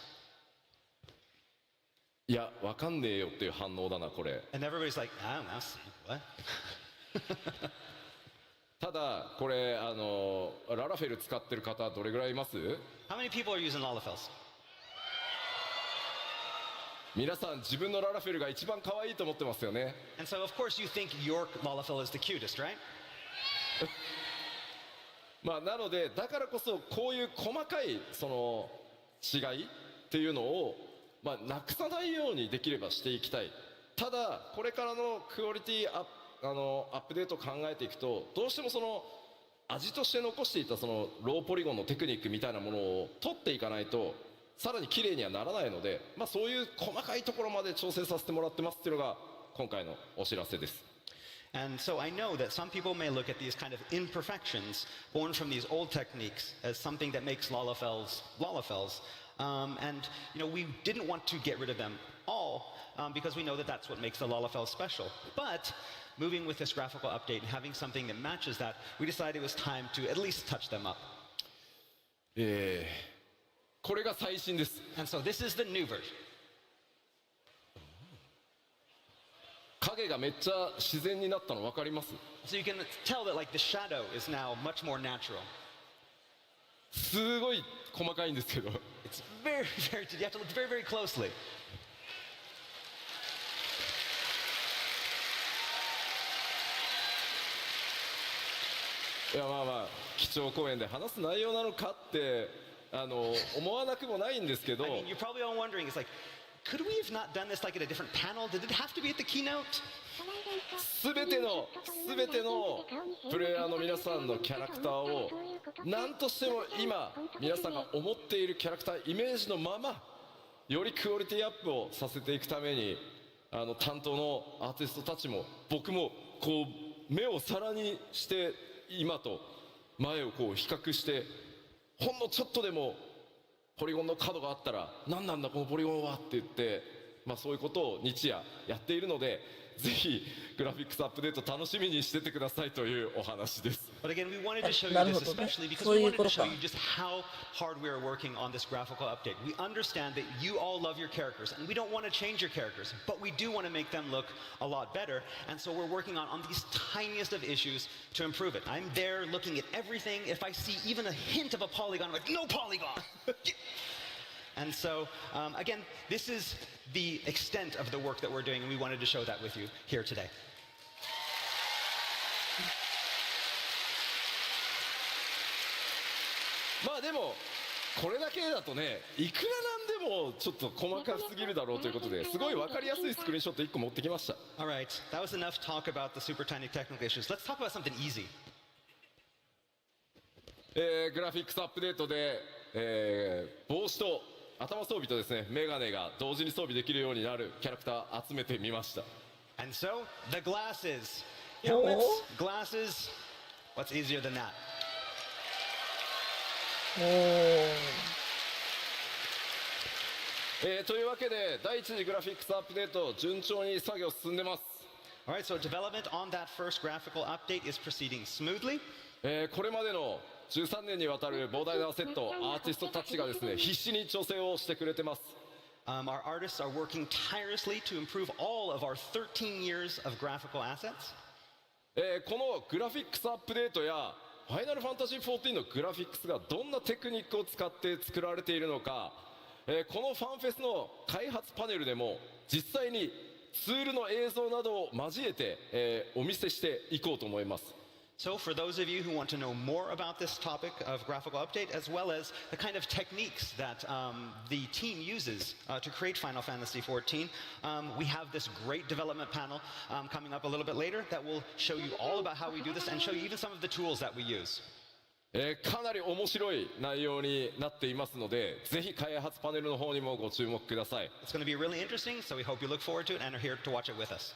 いや、わかんねえよっていう反応だなこれ。 And everybody's like, I don't know, what? ただこれララフェル使ってる方どれぐらいいます？ How many people are using Lalafels? 皆さん自分のララフェルが一番可愛いと思ってますよね。 And so of course you think your Lalafel is the cutest, right? まあなのでだからこそこういう細かいその違いっていうのをまあなくさないようにできればしていきたい。ただこれからのクオリティアップデートを考えていくとどうしてもその味として残していたそのローポリゴンのテクニックみたいなものを取っていかないとさらに綺麗にはならないので、まあ、そういう細かいところまで調整させてもらってますっていうのが今回のお知らせです。 And so I know that some people may look at these kind of imperfections born from these old techniques as something that makes Lalafels Lalafels. And you know, we didn't want to get rid of them all because we know that that's what makes the Lalafels special. But moving with this graphical update and having something that matches that, we decided it was time to at least touch them up. これが最新です。 And so this is the new version. 影がめっちゃ自然になったの分かります？ So you can tell that like the shadow is now much more natural. すごい細かいんですけど It's very, very, you have to look very, very closely. いやまあまあ基調講演で話す内容なのかって思わなくもないんですけど I mean, you're probably all wondering, it's like, could we have not done this like at a different panel? Did it have to be at the keynote? 全てのプレイヤーの皆さんのキャラクターを何としても今皆さんが思っているキャラクターイメージのままよりクオリティアップをさせていくために担当のアーティストたちも僕もこう目を皿にして今と前をこう比較してほんのちょっとでもポリゴンの角があったら何なんだこのポリゴンはって言って、まあ、そういうことを日夜やっているのでぜひグラフィックスアップデート楽しみにしててくださいというお話です。 But again, we wanted to show you this especially because we wanted to show you just how hard we are working on this graphical update. We understand that you all love your characters and we don't want to change your characters, but we do want to make them look a lot better. And so we're working on these tiniest of issues to improve it. I'm there looking at everything. If I see even a hint of a polygon, I'm like, no polygon! And so, again, this is the extent of the work that we're doing, and we wanted to show that with you here today. まあでもこれだけだとねいくらなんでもちょっと細かすぎるだろうということですごい分かりやすいスクリーンショット1個持ってきました。 All right, that was enough talk about the super tiny technical issues. Let's talk about something easy. グラフィックスアップデートで、帽子と頭装備とですねメガネが同時に装備できるようになるキャラクター集めてみました。 And so, the glasses. Helmets, glasses. What's easier than that? というわけで第一次グラフィックスアップデート順調に作業進んでます。 All right, so development on that first graphical update is proceeding smoothly. これまでの13年にわたる膨大なセットアーティストたちがですね必死に調整をしてくれてます。 Our artists are working tirelessly to improve all of our 13 years of graphical assets. このグラフィックスアップデートやファイナルファンタジー14のグラフィックスがどんなテクニックを使って作られているのか、このファンフェスの開発パネルでも実際にツールの映像などを交えて、お見せしていこうと思います。 So for those of you who want to know more about this topic of graphical update, as well as the kind of techniques that the team uses to create Final Fantasy XIV, we have this great development panel coming up a little bit later that will show you all about how we do this and show you even some of the tools that we use. かなり面白い内容になっていますので、ぜひ開発パネルの方にもご注目ください。 It's going to be really interesting, so we hope you look forward to it and are here to watch it with us.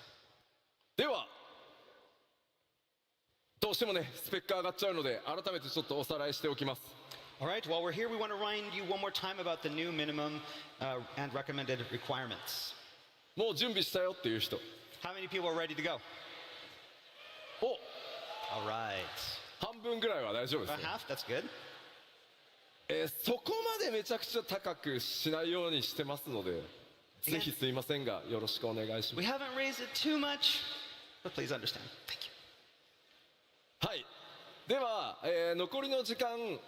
ではどうしてもねスペック上がっちゃうので改めてちょっとおさらいしておきます。 All right, while we're here, we want to remind you one more time about the new minimum and recommended requirements. もう準備したよっていう人。 How many people are ready to go? お All right. 半分ぐらいは大丈夫です About ね。 half, that's good. そこまでめちゃくちゃ高くしないようにしてますので、ぜひすいませんがよろしくお願いしま We す。 haven't raised it too much, but please understand. Thank you. はい、では、残りの時間、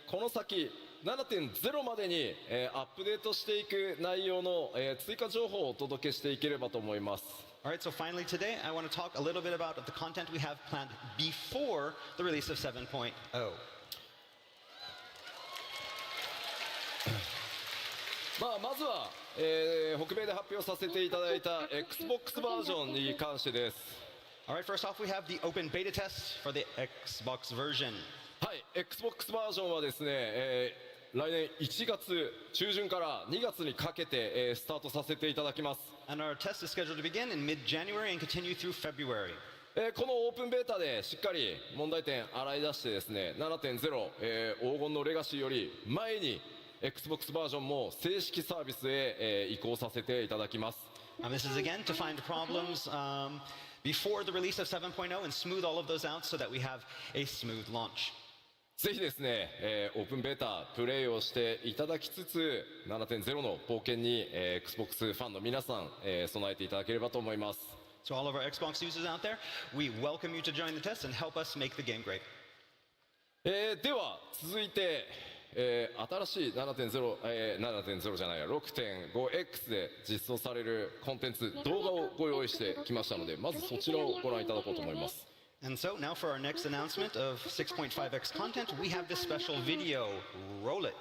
この先 7.0 までに、アップデートしていく内容の、追加情報をお届けしていければと思います。 All right, so finally today, I want to talk a little bit about the content we have planned before the release of 7.0. まずは、北米で発表させていただいた Xbox バージョンに関してです。 All right, first off, we have the open beta test for the Xbox version. はい、Xbox バージョンはですね、来年1月中旬から2月にかけて、スタートさせていただきます。 And our test is scheduled to begin in mid-January and continue through February. このオープンベータでしっかり問題点洗い出してですね、 7.0、黄金のレガシーより前に Xbox バージョンも正式サービスへ、移行させていただきます。 This is again to find problems before the release of 7.0 and smooth all of those out so that we have a smooth launch. ぜひですね、オープンベータプレイをしていただきつつ 7.0 の冒険に、Xbox ファンの皆さん、備えていただければと思います。 So all of our Xbox users out there, we welcome you to join the test and help us make the game great. では続いて、新しい 7.0 じゃないや 6.5X で実装されるコンテンツ動画をご用意してきましたので、まずそちらをご覧いただこうと思います。 And so now for our next announcement of 6.5x content, we have this special video. Roll it.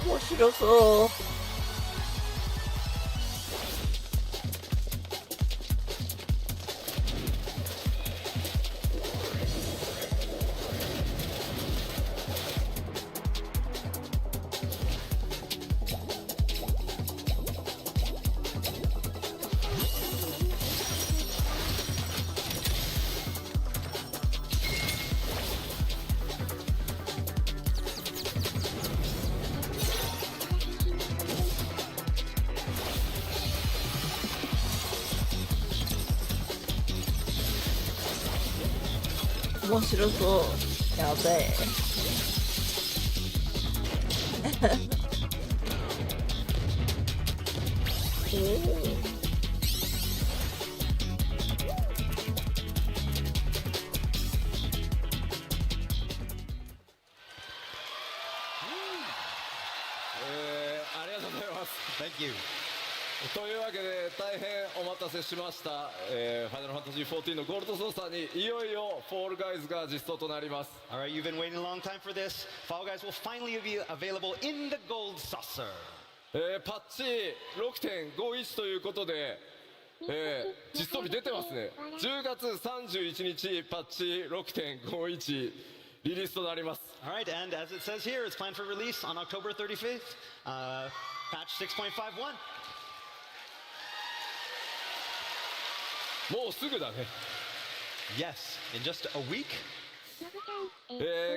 面白そう。面白そう。やべえ。ありがとうございます。 Thank you. というわけで大変お待たせしました、ファイナルファンタジー14のゴールド操作にいよいよフォールガイズが実装となります。 All right, you've been waiting a long time for this. Fall Guys will finally be available in the gold saucer. パッチ 6.51 ということで、実装日出てますね。10月31日パッチ 6.51 リリースとなります。 All right, and as it says here, it's planned for release on October 35th. Patch 6.51. もうすぐだね。 Yes, in just a week.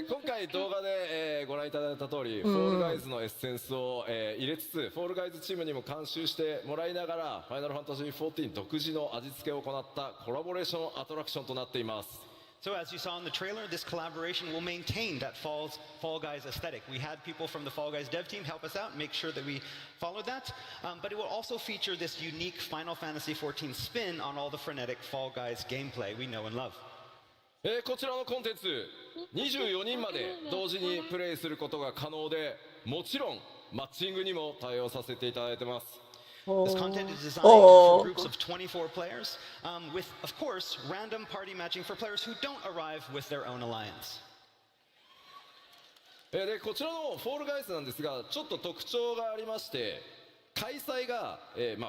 今回動画で、ご覧いただいた通り、フォールガイズのエッセンスを、入れつつフォールガイズチームにも監修してもらいながらファイナルファンタジー14独自の味付けを行ったコラボレーションアトラクションとなっています。 So as you saw in the trailer, this collaboration will maintain that Fall Guys aesthetic. We had people from the Fall Guys dev team help us out, make sure that we followed that. But it will also feature this unique Final Fantasy XIV spin on all the frenetic Fall Guys gameplay we know and love. こちらのコンテンツ24人まで同時にプレイすることが可能で、もちろんマッチングにも対応させていただいてます。 This content is designed for groups of 24 players, with, of course, random party matching for players who don't arrive with their own alliance. でこちらのフォールガイズなんですが、ちょっと特徴がありまして、開催が、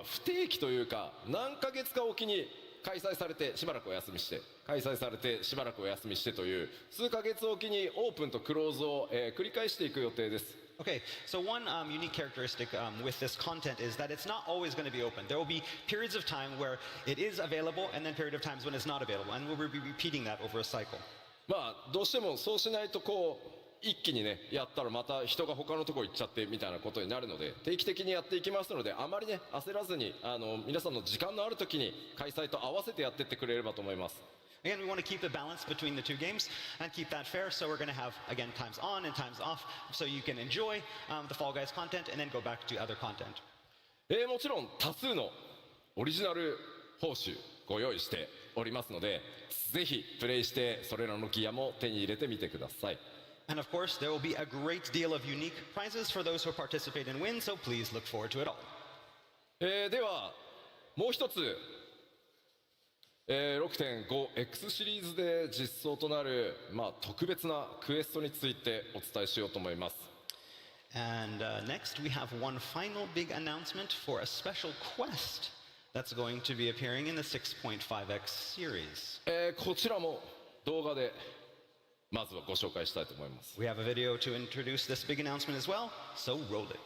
不定期というか何ヶ月かおきに開催されてしばらくお休みして開催されてしばらくお休みしてという数ヶ月おきにオープンとクローズを、繰り返していく予定です。Okay, so one unique characteristic with this content is that it's not always going to be open. There will be periods of time where it is available and then period of times when it's not available, and we'll be repeating that over a cycle. まあどうしてもそうしないとこう一気にねやったらまた人が他のとこ行っちゃってみたいなことになるので、定期的にやっていきますので、あまりね焦らずに皆さんの時間のある時に開催と合わせてやってってくれればと思います。Again, we want to keep the balance between the two games and keep that fair. So we're going to have, again, times on and times off, so you can enjoy the Fall Guys content and then go back to other content. もちろん多数のオリジナル報酬ご用意しておりますので、ぜひプレイしてそれらのギアも手に入れてみてください。And of course, there will be a great deal of unique prizes for those who participate and win, so please look forward to it all. ではもう一つ、6.5X シリーズで実装となる、特別なクエストについてお伝えしようと思います。And next, we have one final big announcement for a special quest that's going to be appearing in the 6.5X series. こちらも動画でまずはご紹介したいと思います。We have a video to introduce this big announcement as well, so roll it.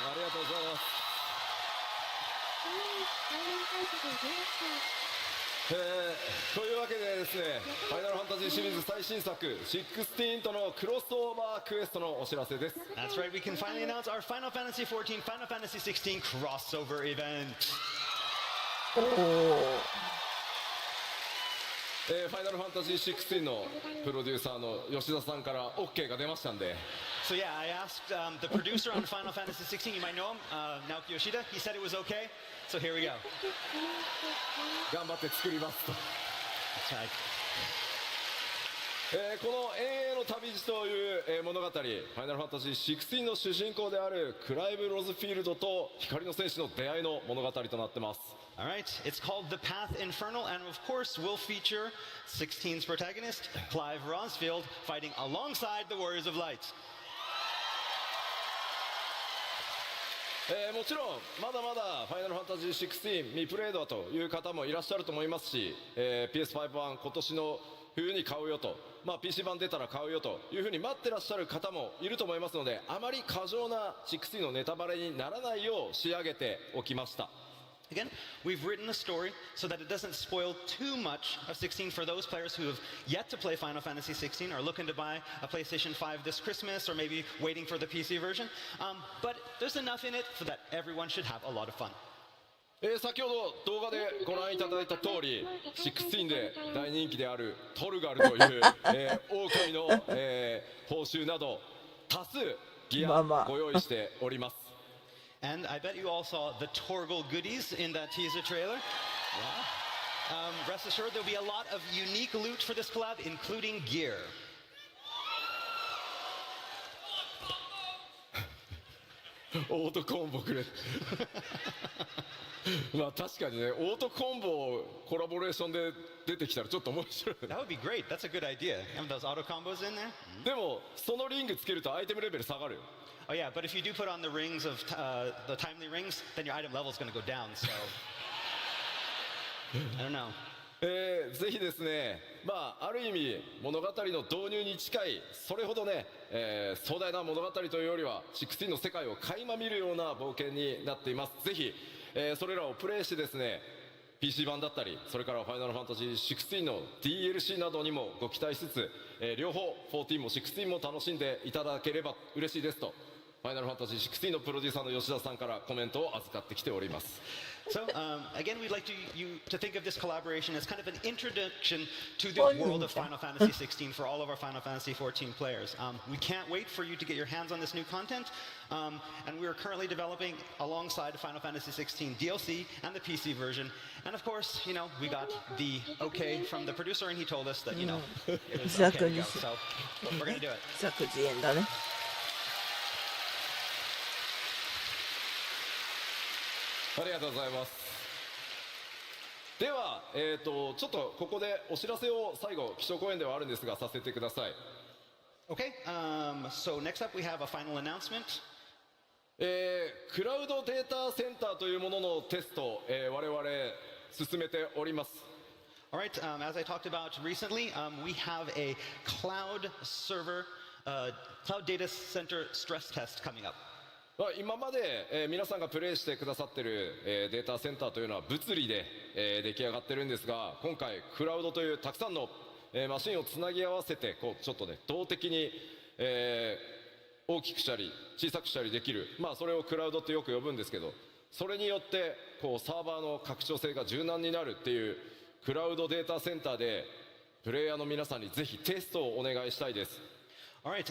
ありがとうございます。というわけでですね、ファイナルファンタジーシリーズ最新作16とのクロスオーバークエストのお知らせです。That's right, we can finally announce our Final Fantasy XIV, Final Fantasy XVI crossover event. ファイナルファンタジー16のプロデューサーの吉田さんから OK が出ましたんで。So yeah, I asked the producer on Final Fantasy XVI, you might know him, Naoki Yoshida. He said it was okay, so here we go. 頑張って作りますと。That's right. この永遠の旅路という物語、ファイナルファンタジー16の主人公であるクライブ・ロズフィールドと光の戦士の出会いの物語となってます。All right, it's called The Path Infernal, and of course will feature 16's protagonist, Clive Rosfield, fighting alongside the Warriors of Light. もちろんまだまだファイナルファンタジー16未プレイドという方もいらっしゃると思いますし、PS5 版今年の冬に買うよと、PC 版出たら買うよというふうに待ってらっしゃる方もいると思いますので、あまり過剰な16のネタバレにならないよう仕上げておきました。Again, we've written the story so that it doesn't spoil too much of 16 for those players who have yet to play Final Fantasy 16 or looking to buy a PlayStation 5 this Christmas or maybe waiting for the PC version. But there's enough in it so that everyone should have a lot of fun. 先ほど動画でご覧いただいた通り、16で大人気であるトルガルという、狼の、報酬など多数ギアご用意しております。And I bet you all saw the Torgal goodies in that teaser trailer. Yeah. Rest assured, there'll be a lot of unique loot for this collab, including gear. オートコンボくれ。確かにね、オートコンボコラボレーションで出てきたらちょっと面白い。That would be great. That's a good idea. Have those auto combos in there. でもそのリングつけるとアイテムレベル下がるよ。Oh yeah, but if you do put on the rings of the timely rings, then your item level is going to go down. So I don't know. ぜひですね、ある意味物語の導入に近い、それほどね、壮大な物語というよりは16の世界を垣間見るような冒険になっています。ぜひ、それらをプレイしてですね、 PC 版だったり、それからファイナルファンタジー16の DLC などにもご期待しつつ、両方14も16も楽しんでいただければ嬉しいですと、ファイナルファンタジー16のプロデューサーの吉田さんからコメントを預かってきております。So, again, we'd like you to think of this collaboration as kind of an introduction to the world of Final Fantasy 16 for all of our Final Fantasy 14 players. We can't wait for you to get your hands on this new content, and we are currently developing alongside Final Fantasy 16 DLC and the PC version. And of course, you know, we got the okay from the producer, and he told us that, you know, it was okay to go. So, we're going to do it. 作自演だね。ありがとうございます。では、ちょっとここでお知らせを最後基調講演ではあるんですがさせてください。 Okay, so next up we have a final announcement. クラウドデータセンターというもののテスト、我々進めております。 All right, as I talked about recently, we have a cloud server, cloud data center stress test coming up. 今まで、皆さんがプレイしてくださっている、データセンターというのは物理で、出来上がってるんですが、今回クラウドというたくさんの、マシンをつなぎ合わせてこうちょっとね動的に、大きくしたり小さくしたりできる、それをクラウドってよく呼ぶんですけど、それによってこうサーバーの拡張性が柔軟になるっていうクラウドデータセンターでプレイヤーの皆さんにぜひテストをお願いしたいです。 All right,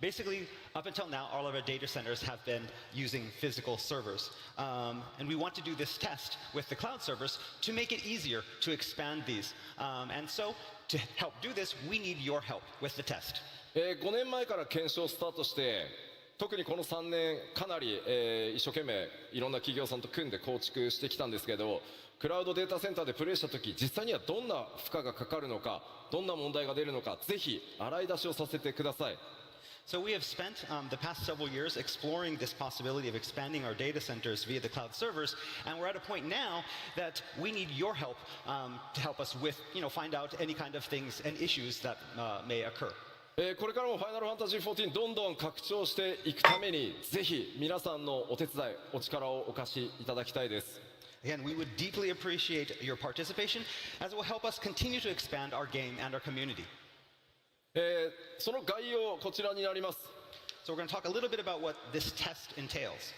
basically, up until now, all of our data centers have been using physical servers. And we want to do this test with the cloud servers to make it easier to expand these. And so, to help do this, we need your help with the test. 5年前から検証スタートして、特にこの3年かなり、一生懸命いろんな企業さんと組んで構築してきたんですけど、クラウドデータセンターでプレイした時、実際にはどんな負荷がかかるのか、どんな問題が出るのか、ぜひ洗い出しをさせてください。 So we have spent the past several years exploring this possibility of expanding our data centers via the cloud servers, and we're at a point now that we need your help to help us with, you know, find out any kind of things and issues that may occur. これからもファイナルファンタジー14どんどん拡張していくために、ぜひ皆さんのお手伝い、お力をお貸しいただきたいです。 Again, we would deeply appreciate your participation as it will help us continue to expand our game and our community. その概要こちらになります。 So we're going to talk a little bit about what this test entails.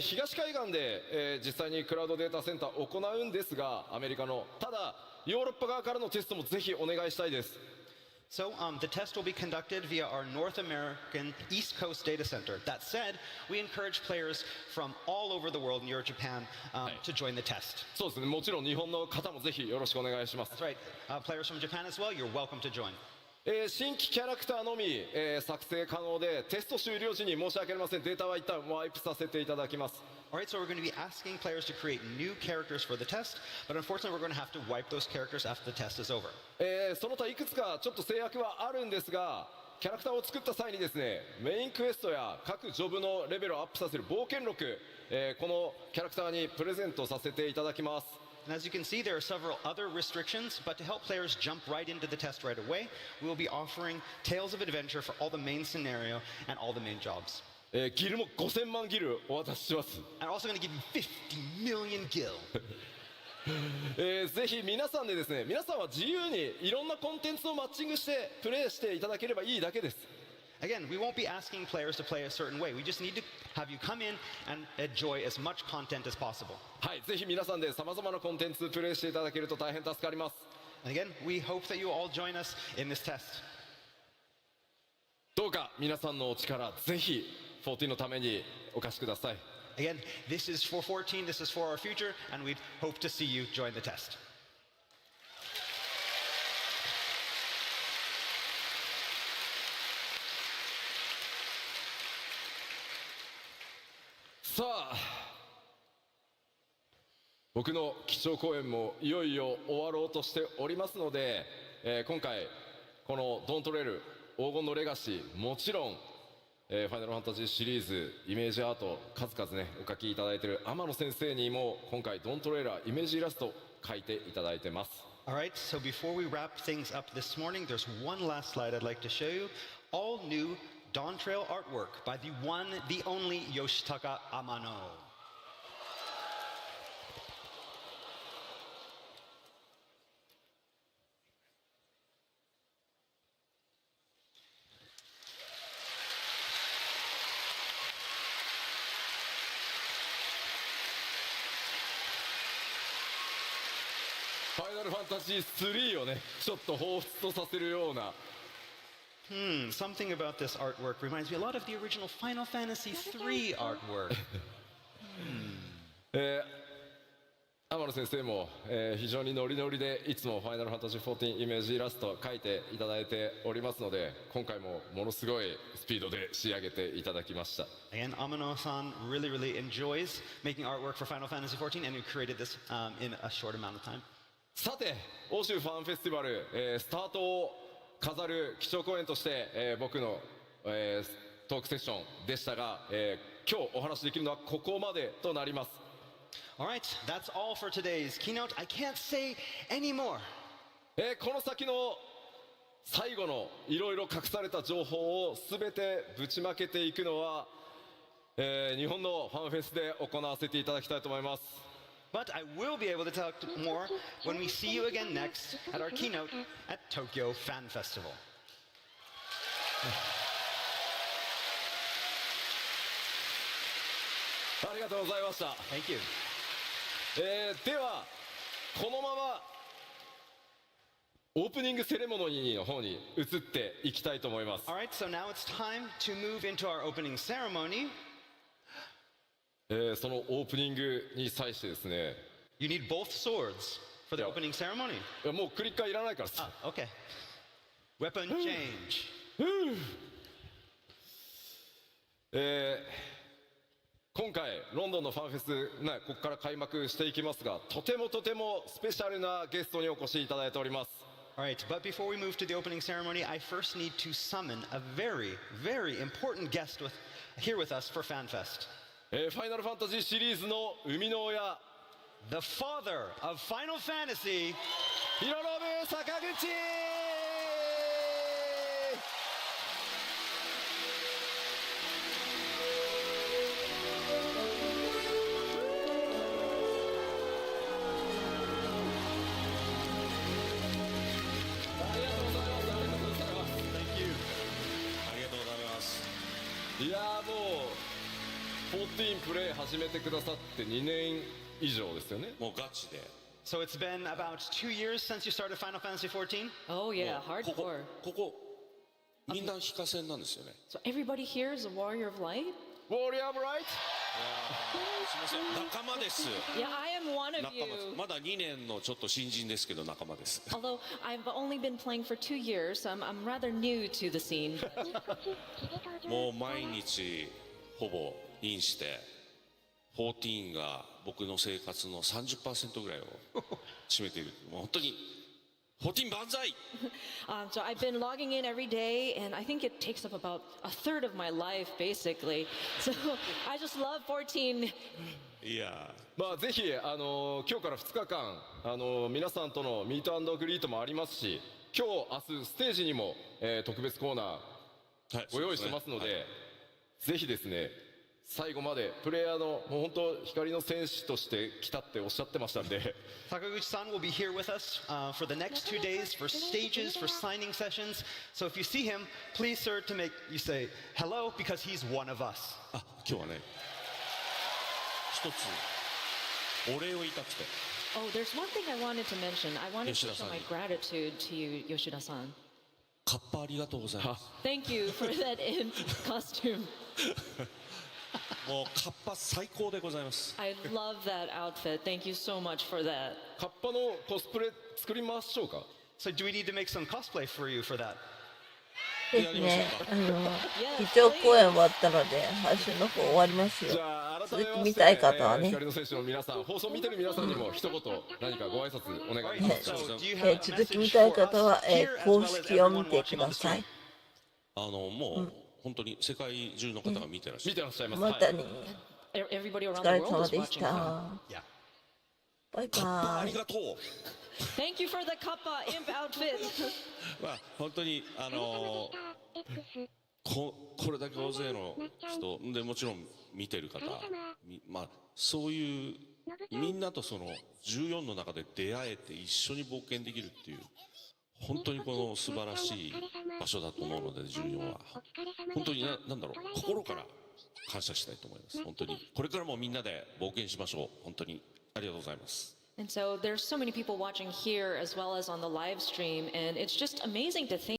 東海岸で、実際にクラウドデータセンターを行うんですが、アメリカのただヨーロッパ側からのテストもぜひお願いしたいです。 So the test will be conducted via our North American East Coast data center. That said, we encourage players from all over the world near Japan to join the test. そうですね、もちろん日本の方もぜひよろしくお願いします。 That's right. Players from Japan as well, you're welcome to join. 新規キャラクターのみ、作成可能で、テスト終了時に申し訳ありません、データは一旦ワイプさせていただきます。 Alright, so we're going to be asking players to create new characters for the test, but unfortunately we're going to have to wipe those characters after the test is over. その他いくつかちょっと制約はあるんですが、キャラクターを作った際にですね、メインクエストや各ジョブのレベルをアップさせる冒険録、このキャラクターにプレゼントさせていただきます。 And as you can see, there are several other restrictions, but to help players jump right into the test right away, we will be offering Tales of Adventure for all the main scenario and all the main jobs. ギルも5000万ギルお渡しします。 And also going to give you 50 million gil. ぜひ皆さんでですね、皆さんは自由にいろんなコンテンツをマッチングしてプレイしていただければいいだけです。 Again, we won't be asking players to play a certain way. We just need to have you come in and enjoy as much content as possible. はい、ぜひ皆さんで様々なコンテンツプレイしていただけると大変助かります。 And again, we hope that you all join us in this test. どうか皆さんのお力ぜひ14のためにお貸しください。 Again, this is for 14, this is for our future, and we hope to see you join the test. さあ、僕の基調講演もいよいよ終わろうとしておりますので、今回このドントレール黄金のレガシー、もちろん、ファイナルファンタジーシリーズイメージアート数々ねお描きいただいている天野先生にも今回ドントレーラーイメージイラスト書いていただいてます。All right, so before we wrap things up this morning, there's one last slide I'd like to show you. All new Dawn Trail artwork by the one, the only Yoshitaka Amano. ファイナルファンタジー3をね、ちょっと彷彿とさせるような。Something about this artwork reminds me a lot of the original Final Fantasy III artwork. 天野先生も、非常にノリノリでいつもファイナルファンタジー14イメージイラスト描いていただいておりますので、今回もものすごいスピードで仕上げていただきました。Again, Amano-san really enjoys making artwork for Final Fantasy XIV, and he created this in a short amount of time. さて、欧州ファンフェスティバル、スタートを飾る基調講演として、僕の、トークセッションでしたが、今日お話しできるのはここまでとなります。All right, that's all for today's keynote. I can't say any more. この先の最後のいろいろ隠された情報をすべてぶちまけていくのは、日本のファンフェスで行わせていただきたいと思います。But I will be able to talk more when we see you again next at our keynote at Tokyo Fan Festival. ありがとうございました。 Thank you. ではこのままオープニングセレモニーの方に移っていきたいと思います。 All right, so now it's time to move into our opening ceremony. そのオープニングに際してですね、 You need both swords for the Yeah. opening ceremony. いやもうクリッカーいらないからさ。 Ah, okay. Weapon change. 今回ロンドンのファンフェス、ね、ここから開幕していきますが、とてもスペシャルなゲストにお越しいただいております。 All right, but before we move to the opening ceremony, I first need to summon a very important guest here with us for FanFest. ファイナルファンタジーシリーズの生みの親、 The father of Final Fantasy, ヒロノブ坂口。いやーもう14プレイ始めてくださって2年以上ですよね。もうガチで。 So it's been about 2 years since you started Final Fantasy XIV? Oh yeah, ここ hardcore. ここみんな非化戦なんですよね。 So everybody here is a warrior of light? ウォーリアーブライト。すみません、仲間です。 Yeah, I am one of 仲 you. 間です。まだ2年のちょっと新人ですけど仲間です。 Although I've only been playing for 2 years, so I'm rather new to the scene. もう毎日ほぼインして14が僕の生活の 30% ぐらいを占めている。もう本当に14万歳。 So I've been logging in every day, and I think it takes up about a third of my life, basically. So I just love 14. いやまあぜひ今日から2日間皆さんとのミート&グリートもありますし、今日明日ステージにも、特別コーナーー、はいご用意してますので、はいぜひですね最後までプレイヤーのもう本当光の戦士として来たっておっしゃってましたんで。Sakaguchi-san will be here with us for the next 2 days for stages, for signing sessions. So if you see him, please, sir, to make you say hello because he's one of us. あ、今日はね一つお礼を言いたくて。 Oh, there's one thing I wanted to mention. I wanted to show Yoshida-san. my gratitude to you, Yoshida-san. カッパありがとうございます。 Thank you for that in costume. もうカッパ最高でございます。 I love that outfit. Thank you so much for that. カッパのコスプレ作りましょうか。 So do we need to make some cosplay for you for that? ですね。Yes, 基調講演終わったので、配信の方終わりますじよ。ゃあ改めまして続き見たい方はね光の戦士の皆さん、放送見てる皆さんにも一言何かご挨拶お願いします。 So do you have a 続き message 見たい for 方は us、here as 公 well as 式を見 everyone て watching く on だ the さ screen? い。もう本当に世界中の方が見てらっしゃる。見てらっしゃいます。またに everybody お around 疲 the れ world 様 is でし watching. た。 Yeah. バイカッパあバイ。りがとう。 Thank you for the kappa imp outfit. まあ本当にX これだけ大勢の人でもちろん見てる方、まあそういうみんなとその14の中で出会えて一緒に冒険できるっていう本当にこの素晴らしい場所だと思うので14は本当になんだろう心から感謝したいと思います。本当にこれからもみんなで冒険しましょう。本当にありがとうございます。 And so there's so many people watching here as well as on the live stream, and it's just amazing to think